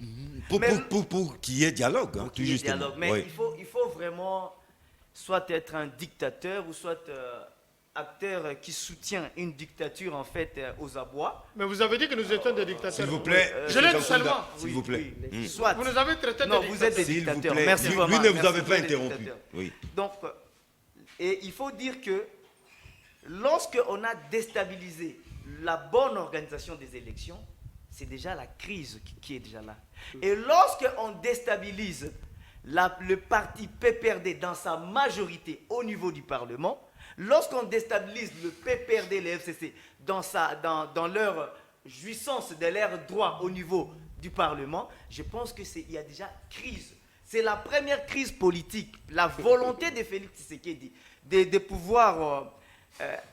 Pour qu'il y ait dialogue, hein, tout justement. Dialogue. Mais Oui. il faut vraiment soit être un dictateur ou soit acteur qui soutient une dictature en fait aux abois. Mais vous avez dit que nous étions des dictateurs. S'il vous plaît, Je l'ai dit Jean seulement. Kounda, s'il vous plaît. Soit. Vous nous avez traité de Non, vous êtes des S'il vous dictateurs. plaît. Merci Lui vraiment. ne vous Merci, avez pas êtes des interrompu. dictateurs. Oui. Donc, et il faut dire que lorsqu'on a déstabilisé la bonne organisation des élections, c'est déjà la crise qui est déjà là. Et lorsqu'on déstabilise le parti PPRD dans sa majorité au niveau du Parlement, lorsqu'on déstabilise le PPRD et le FCC dans leur jouissance de leurs droits au niveau du Parlement, je pense qu'il y a déjà crise. C'est la première crise politique, la volonté de Félix Tshisekedi de pouvoir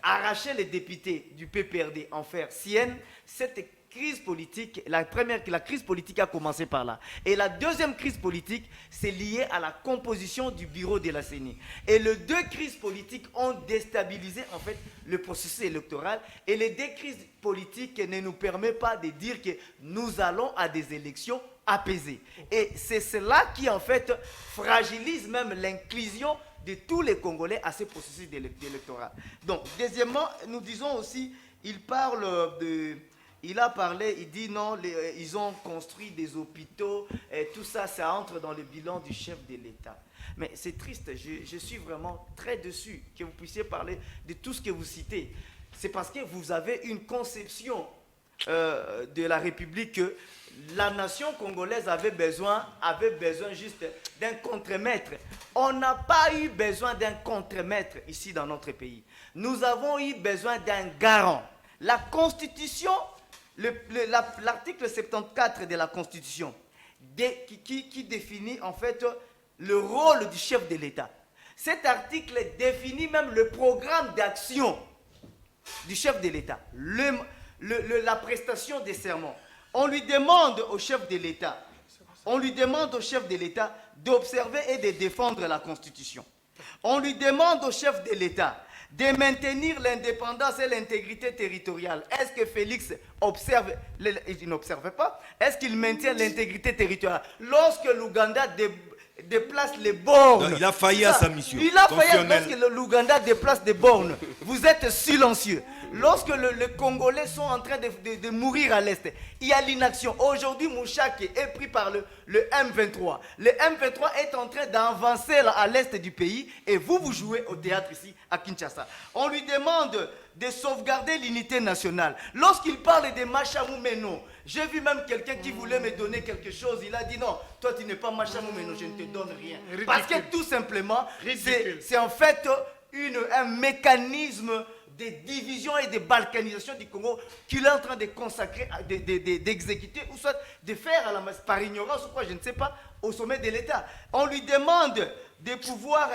arracher les députés du PPRD, en faire sienne. Cette crise politique, la crise politique a commencé par là. Et la deuxième crise politique, c'est lié à la composition du bureau de la CENI. Et les deux crises politiques ont déstabilisé en fait le processus électoral. Et les deux crises politiques ne nous permettent pas de dire que nous allons à des élections apaisées. Et c'est cela qui en fait fragilise même l'inclusion de tous les Congolais à ce processus électoral. Donc, deuxièmement, nous disons aussi, il a parlé, il dit non, ils ont construit des hôpitaux, et tout ça, ça entre dans le bilan du chef de l'État. Mais c'est triste, je suis vraiment très déçu que vous puissiez parler de tout ce que vous citez. C'est parce que vous avez une conception de la République que la nation congolaise avait besoin juste d'un contre-maître. On n'a pas eu besoin d'un contre-maître ici dans notre pays. Nous avons eu besoin d'un garant. La Constitution, l'article 74 de la Constitution, qui définit en fait le rôle du chef de l'État. Cet article définit même le programme d'action du chef de l'État, la prestation des serments. On lui demande au chef de l'État, d'observer et de défendre la Constitution. On lui demande au chef de l'État de maintenir l'indépendance et l'intégrité territoriale. Est-ce que Félix observe? Il n'observe pas. Est-ce qu'il maintient l'intégrité territoriale? Lorsque l'Ouganda déplace les bornes. Non, il a failli à sa mission. Il a failli lorsque l'Ouganda déplace des bornes. Vous êtes silencieux. Lorsque les Congolais sont en train de mourir à l'Est, il y a l'inaction. Aujourd'hui, Mouchak est pris par le M23. Le M23 est en train d'avancer à l'Est du pays et vous jouez au théâtre ici à Kinshasa. On lui demande de sauvegarder l'unité nationale. Lorsqu'il parle de Machamou Meno, j'ai vu même quelqu'un qui voulait me donner quelque chose. Il a dit non, toi tu n'es pas Machamou Meno, je ne te donne rien. Ridicule. Parce que tout simplement, c'est en fait un mécanisme de division et de balkanisation du Congo qu'il est en train de consacrer, d'exécuter ou soit de faire par ignorance ou quoi, je ne sais pas, au sommet de l'État. On lui demande de pouvoir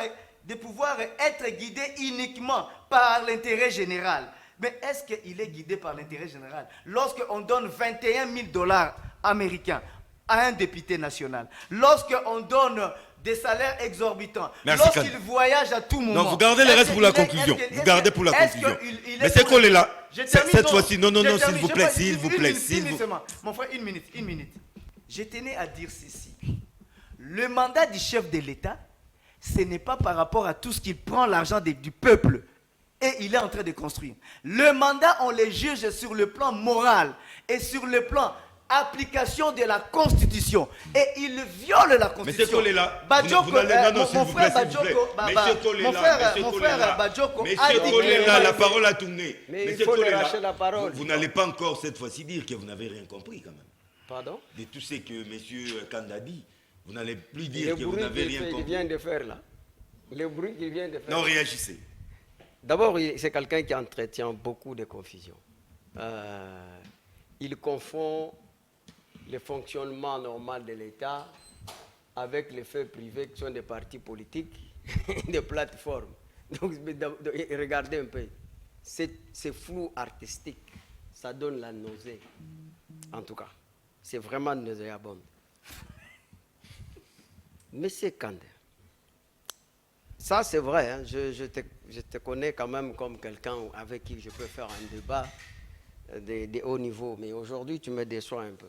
être guidé uniquement par l'intérêt général. Mais est-ce qu'il est guidé par l'intérêt général? Lorsqu'on donne 21 000 $ américains à un député national, lorsqu'on donne des salaires exorbitants, lorsqu'il voyage à tout moment... Non, vous gardez le reste pour la conclusion. Vous gardez pour la conclusion. Mais c'est qu'on est là. Cette fois-ci, non, s'il vous plaît, s'il vous plaît. Mon frère, une minute. Je tenais à dire ceci. Le mandat du chef de l'État, ce n'est pas par rapport à tout ce qu'il prend l'argent du peuple et il est en train de construire. Le mandat, on les juge sur le plan moral et sur le plan application de la Constitution. Et il viole la Constitution. Monsieur Kolela, Badjoko, vous n'allez- non, mon s'il vous frère plaît, s'il vous plaît. Badjoko, Monsieur Kolela, mon frère Badjoko a dit Monsieur qu'il Kolela, est la parole a tourné. Mais il Monsieur faut lui Kolela, lâcher la parole. vous n'allez pas encore cette fois-ci dire que vous n'avez rien compris quand même. Pardon? De tout ce que M. Kanda dit, vous n'allez plus dire Le que vous bruit n'avez rien qu'il compris. vient de faire là. Le bruit qu'il vient de faire. Non, réagissez. D'abord, c'est quelqu'un qui entretient beaucoup de confusion. Il confond le fonctionnement normal de l'État avec les faits privés qui sont des partis politiques, des plateformes. Donc, regardez un peu. C'est flou artistique. Ça donne la nausée. En tout cas, c'est vraiment nauséabond. Monsieur Kandé, ça c'est vrai, hein, je te connais quand même comme quelqu'un avec qui je peux faire un débat de haut niveau, mais aujourd'hui tu me déçois un peu.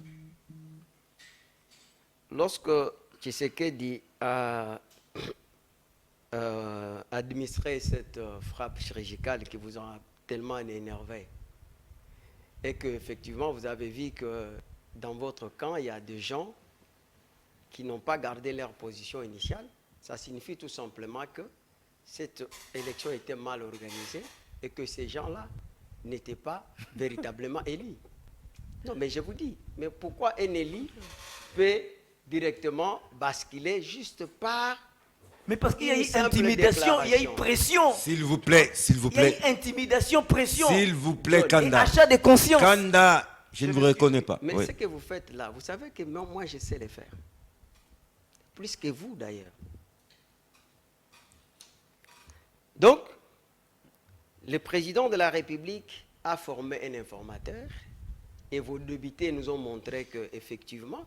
Lorsque Tshisekedi a administré cette frappe chirurgicale qui vous a tellement énervé, et qu'effectivement vous avez vu que dans votre camp, il y a des gens qui n'ont pas gardé leur position initiale, ça signifie tout simplement que cette élection était mal organisée et que ces gens-là n'étaient pas véritablement élus. Non, mais je vous dis, mais pourquoi un élu peut directement basculer juste par... Mais parce qu'il y a une eu simple intimidation, il y a eu déclaration. pression. S'il vous plaît, s'il vous Il y a eu plaît. intimidation, pression. S'il vous plaît, Et Kanda. achat de conscience. Kanda, je ne vous reconnais pas. Mais Oui. ce que vous faites là, vous savez que moi je sais le faire. Plus que vous d'ailleurs. Donc, le président de la République a formé un informateur et vos députés nous ont montré qu'effectivement,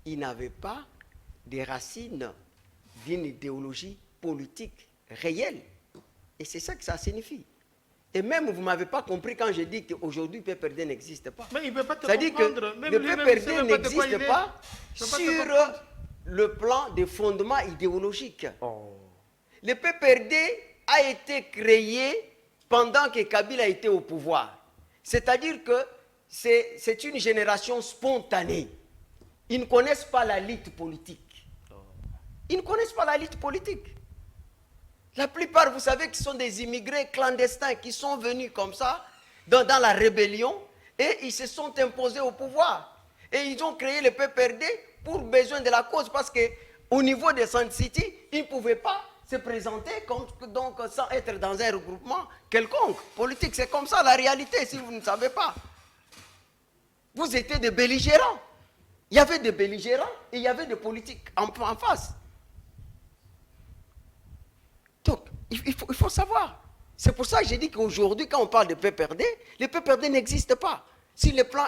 il n'avait pas des racines d'une idéologie politique réelle. Et c'est ça que ça signifie. Et même, vous ne m'avez pas compris quand je dis qu'aujourd'hui, PPRD n'existe pas. Mais il ne peut pas te C'est-à-dire comprendre. que Même le lui-même, il sait PPRD même pas de quoi il n'existe est. pas Il peut pas te sur comprendre. le plan des fondements idéologiques. Le PPRD a été créé pendant que Kabila était au pouvoir. C'est-à-dire que c'est une génération spontanée. Ils ne connaissent pas la lutte politique. Ils ne connaissent pas la lutte politique. La plupart, vous savez, qui sont des immigrés clandestins qui sont venus comme ça, dans la rébellion, et ils se sont imposés au pouvoir. Et ils ont créé le PPRD pour besoin de la cause, parce qu'au niveau de Sun City, ils ne pouvaient pas se présenter donc, sans être dans un regroupement quelconque. Politique, c'est comme ça la réalité, si vous ne savez pas. Vous étiez des belligérants. Il y avait des belligérants et il y avait des politiques en face. Donc, il faut savoir. C'est pour ça que j'ai dit qu'aujourd'hui, quand on parle de PPRD, le PPRD n'existe pas. Sur le plan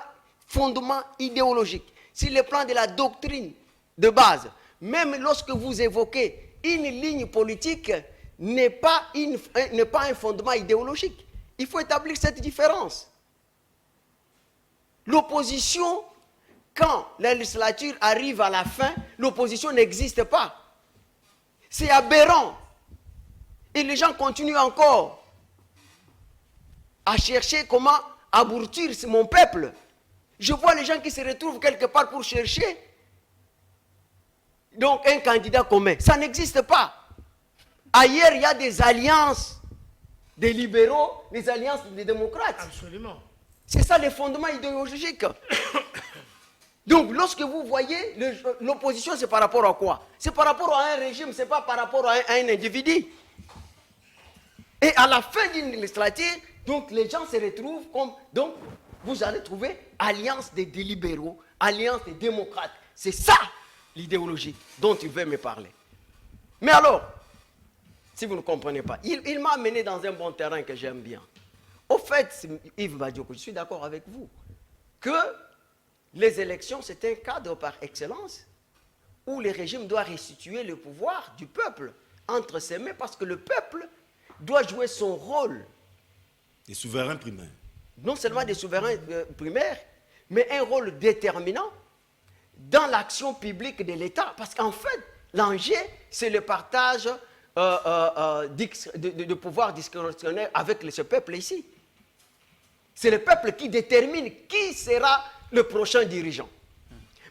fondement idéologique, sur le plan de la doctrine de base, même lorsque vous évoquez une ligne politique, n'est pas un fondement idéologique. Il faut établir cette différence. L'opposition, quand la législature arrive à la fin, l'opposition n'existe pas. C'est aberrant. Et les gens continuent encore à chercher comment aboutir mon peuple. Je vois les gens qui se retrouvent quelque part pour chercher donc un candidat commun. Ça n'existe pas. Ailleurs, il y a des alliances des libéraux, des alliances des démocrates. Absolument. C'est ça les fondements idéologiques. Donc, lorsque vous voyez l'opposition, c'est par rapport à quoi? C'est par rapport à un régime, c'est pas par rapport à un individu. Et à la fin d'une législature, donc les gens se retrouvent comme... Donc, vous allez trouver alliance des libéraux, alliance des démocrates. C'est ça l'idéologie dont il veut me parler. Mais alors, si vous ne comprenez pas, il m'a amené dans un bon terrain que j'aime bien. Au fait, Yves Badjoko, je suis d'accord avec vous, que les élections, c'est un cadre par excellence où le régime doit restituer le pouvoir du peuple entre ses mains, parce que le peuple doit jouer son rôle. Des souverains primaires. Non seulement des souverains primaires, mais un rôle déterminant dans l'action publique de l'État. Parce qu'en fait, l'enjeu, c'est le partage de pouvoir discrétionnaire avec ce peuple ici. C'est le peuple qui détermine qui sera le prochain dirigeant.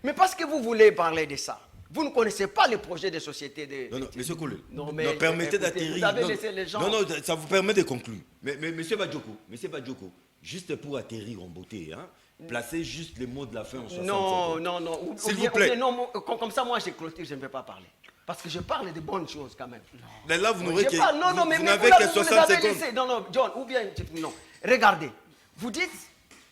Mais parce que vous voulez parler de ça, vous ne connaissez pas les projets de société de... Non, monsieur Koulé, Non, mais permettez écoutez, d'atterrir. vous avez laissé les gens... Non, ça vous permet de conclure. Mais monsieur Badjoko, juste pour atterrir en beauté, hein, placez juste les mots de la fin en 60 secondes. Non. S'il vous plaît. Non, comme ça, moi, je clôture, je ne vais pas parler. Parce que je parle de bonnes choses quand même. Là, vous n'aurez que, mais vous n'avez là, que vous 60 les avez secondes. laissés. Non, John, ou bien... Non, regardez. Vous dites,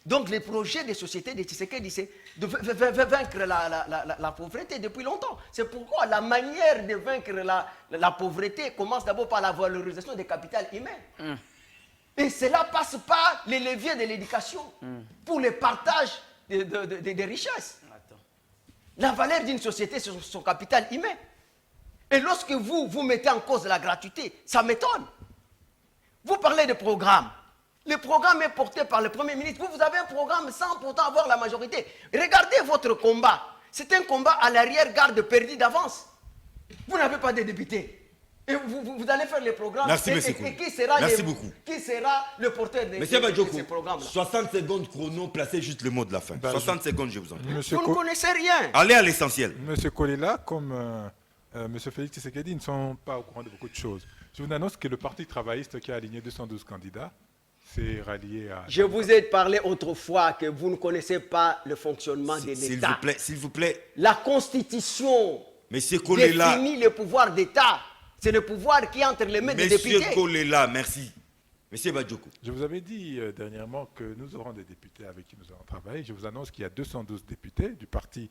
donc les projets des sociétés de Tshisekedi, c'est de vaincre la pauvreté depuis longtemps. C'est pourquoi la manière de vaincre la pauvreté commence d'abord par la valorisation des capitales humains. Et cela passe par les leviers de l'éducation pour le partage des richesses. La valeur d'une société, c'est son capital humain. Et lorsque vous mettez en cause la gratuité, ça m'étonne. Vous parlez de programme. Le programme est porté par le Premier ministre. Vous avez un programme sans pourtant avoir la majorité. Regardez votre combat. C'est un combat à l'arrière-garde perdu d'avance. Vous n'avez pas de députés. Et vous allez faire les programmes. Merci, monsieur Koulé. Et qui sera beaucoup. Qui sera le porteur de ces programmes-là? 60 secondes chrono, placez juste le mot de la fin. 60 secondes, je vous en prie. Vous ne connaissez rien. Allez à l'essentiel. Monsieur Kolela, comme Monsieur Félix Tshisekedi, ne sont pas au courant de beaucoup de choses. Je vous annonce que le Parti travailliste qui a aligné 212 candidats s'est rallié à... Je vous ai parlé autrefois que vous ne connaissez pas le fonctionnement de l'État. S'il vous plaît. La Constitution Monsieur Kolela. définit le pouvoir d'État. C'est le pouvoir qui est entre les mains des députés. Monsieur Kolela, merci. Monsieur Badjoko. Je vous avais dit dernièrement que nous aurons des députés avec qui nous allons travailler. Je vous annonce qu'il y a 212 députés du Parti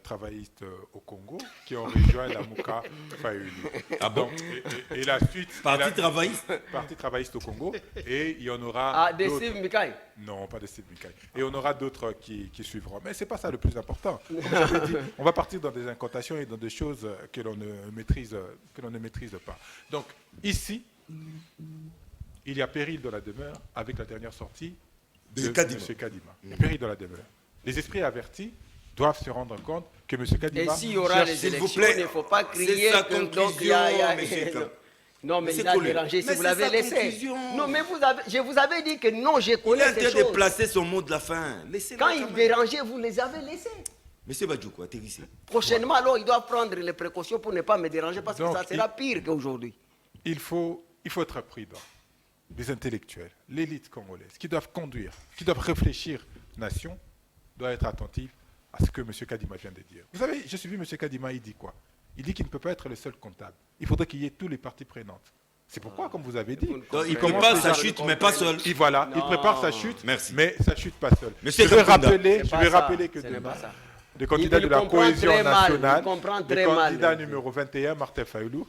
travailliste au Congo qui ont rejoint la Mouka Fayoulou. Ah bon? Et la suite... Parti travailliste. Parti travailliste au Congo. Et il y en aura... Ah, des Steve Mikaï? Non, pas de Steve Mikaï. Et on aura d'autres qui suivront. Mais ce n'est pas ça le plus important. Comme j'avais dit, on va partir dans des incantations et dans des choses que l'on ne maîtrise pas. Donc, ici... il y a péril dans la demeure avec la dernière sortie de M. Kadima. Péril dans la demeure. Les esprits avertis doivent se rendre compte que M. Kadima... Et s'il y aura les élections, il ne faut pas crier que donc il y a... Non, mais il a dérangé si vous l'avez laissé. Non, mais je vous avais dit que non, je connais ces choses. Il est en train de placer son mot de la fin. Quand il dérangeait, vous les avez laissés. Monsieur Badjoko, atterrissez. Prochainement, alors, il doit prendre les précautions pour ne pas me déranger parce que ça sera pire qu'aujourd'hui. Il faut être prudent. Les intellectuels, l'élite congolaise, qui doivent conduire, qui doivent réfléchir nation, doivent être attentifs à ce que M. Kadima vient de dire. Vous savez, j'ai suivi M. Kadima, il dit quoi? Il dit qu'il ne peut pas être le seul comptable. Il faudrait qu'il y ait tous les parties prenantes. C'est pourquoi, comme vous avez dit... il prépare sa chute, mais pas seul. Il prépare sa chute, mais sa chute pas seul. Monsieur je vais rappeler que demain, le candidat de la cohésion nationale, le candidat mal. numéro 21, Martin Fayoulou,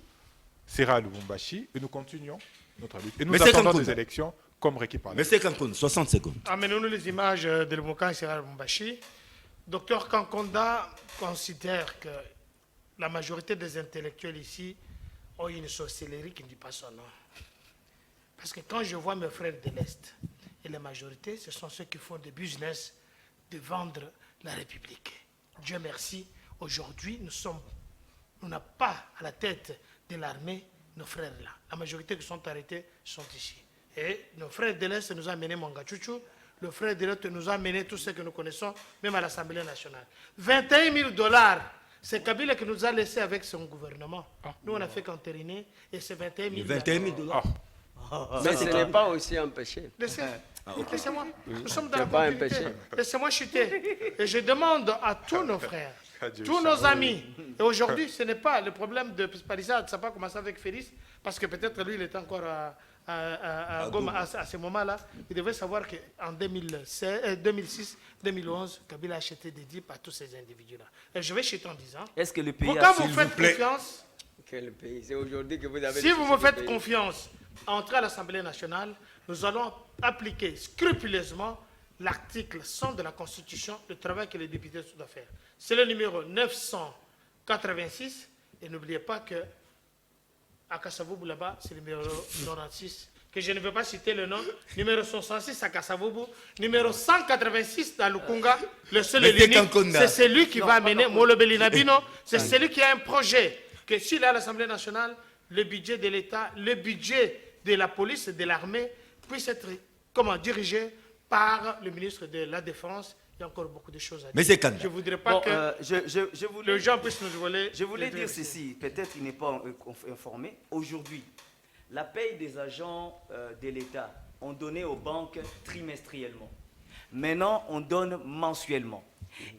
sera à Lubumbashi, et nous continuons notre lutte. Et nous Mais attendons des élections comme rééquipage. Monsieur Kankoun, 60 secondes. Amenons-nous les images de Lubumbashi et Serra Lubumbashi. Docteur Kankonda considère que la majorité des intellectuels ici ont une sorcellerie qui ne dit pas son nom. Parce que quand je vois mes frères de l'Est, et la majorité, ce sont ceux qui font des business de vendre la République. Dieu merci, aujourd'hui, nous n'avons pas à la tête de l'armée nos frères là. La majorité qui sont arrêtés sont ici. Et nos frères de l'Est nous ont amené Mangachuchu, le frère de l'Est nous a amené tous ceux que nous connaissons, même à l'Assemblée nationale. 21 000 $, c'est Kabila qui nous a laissé avec son gouvernement. Nous, on n'a fait qu'entériner, et c'est 21 000 $. 21 000 $. Mais ce n'est pas aussi un péché. Laissez-moi, nous sommes dans la pas un continuité. péché. Laissez-moi chuter. Et je demande à tous nos frères, tous nos amis, et aujourd'hui, ce n'est pas le problème de Palissade, ça n'a pas commencé avec Félix, parce que peut-être lui, il était encore à Goma à ce moment-là. Il devait savoir qu'en 2006, 2011, Kabila a acheté des dips à tous ces individus-là. Et je vais chuter en disant, Est-ce que le pays quand vous faites confiance, Quel pays? C'est aujourd'hui que vous avez... si vous me faites confiance, entrez à l'Assemblée nationale, nous allons appliquer scrupuleusement l'article 100 de la Constitution, le travail que les députés doivent faire. C'est le numéro 986, et n'oubliez pas que à Kassavoubou, là-bas, c'est le numéro 96, que je ne veux pas citer le nom, numéro 66 à Kassavoubou, numéro 186 dans Lukunga, le seul et l'unique, c'est celui qui va amener Molo Belinabino, c'est celui qui a un projet, que s'il est à l'Assemblée nationale, le budget de l'État, le budget de la police et de l'armée puisse être dirigé par le ministre de la Défense. Il y a encore beaucoup de choses à dire. Mais c'est quand Je ne voudrais pas que les gens puissent nous voler. Je voulais dire ceci, peut-être il n'est pas informé. Aujourd'hui, la paye des agents de l'État, on donnait aux banques trimestriellement. Maintenant, on donne mensuellement.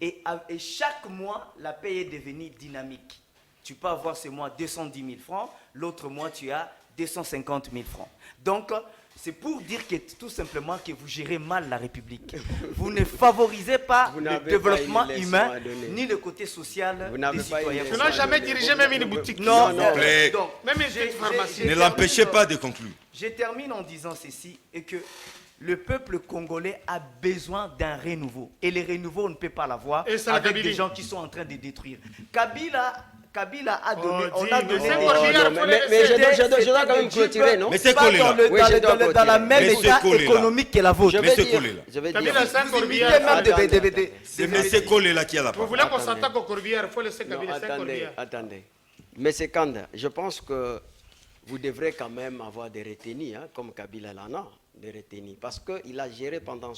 Et chaque mois, la paye est devenue dynamique. Tu peux avoir ce mois 210 000 francs, l'autre mois, tu as 250 000 francs. Donc, c'est pour dire que tout simplement que vous gérez mal la République. Vous ne favorisez pas le développement humain, ni le côté social des citoyens. Vous n'avez jamais dirigé même une boutique. Non, S'il vous plaît. Donc, même une petite pharmacie. Ne l'empêchez pas de conclure. Je termine en disant ceci, et que le peuple congolais a besoin d'un renouveau. Et le renouveau, on ne peut pas l'avoir avec des gens qui sont en train de détruire. Kabila a donné, on a donné mais je dois quand même clôturer, non? Mais c'est collé là. Dans la même état économique que la vôtre. Mais c'est collé là. Je vais Kabila, dire. c'est un Vous imitez corbillard. même C'est M. Collé là qui a la Vous parole. voulez qu'on s'attaque au corbillard, il faut laisser Non, Kabila, c'est un corbillard. attendez. Mais c'est Kanda, je pense que vous devrez quand même avoir des retenues, hein, comme Kabila l'en a, des retenues. Parce qu'il a géré pendant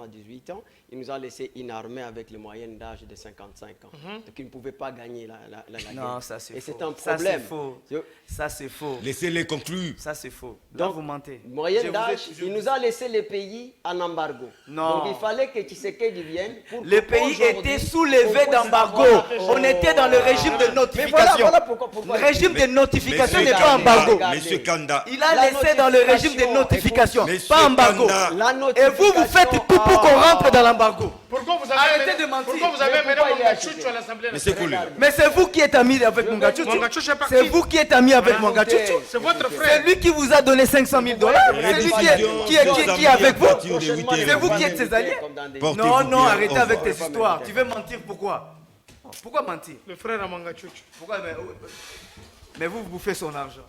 18 ans, il nous a laissé une armée avec le moyenne d'âge de 55 ans. Donc il ne pouvait pas gagner la guerre. Non, ça c'est faux. Et c'est un Ça problème. c'est faux. Ça c'est faux. Laissez-les conclure. Ça c'est faux. Là Donc, vous mentez. Moyenne d'âge, il nous a laissé le pays en embargo. Non. Donc il fallait que Tshisekedi vienne. Pour Le que pays aujourd'hui, était soulevé on puisse d'embargo. avoir- On était dans le régime de Mais notification. voilà pourquoi. Le régime de notification Monsieur n'est pas embargo. Kanda, Monsieur Kanda, Il a laissé dans le régime de notification, Monsieur pas embargo. Kanda. Et vous faites tout pour qu'on rentre dans l'embargo. Pourquoi vous avez Arrêtez de mentir. Pourquoi vous avez mené pourquoi il est Mongachouchou à l'Assemblée Mais c'est nationale? collé là. Mais c'est vous qui êtes ami avec Mongachouchou. Mongachouchou est parti. C'est vous qui êtes ami avec Mongachouchou. C'est votre C'est frère. lui qui vous a donné 500 000 $. C'est lui qui est avec vous. C'est vous qui êtes ses alliés. Portez-vous Non, non, bien. arrêtez Au avec revoir. tes histoires. Tu veux mentir pourquoi? Pourquoi mentir? Le frère à Mongachouchou. Pourquoi? Mais vous bouffez son argent.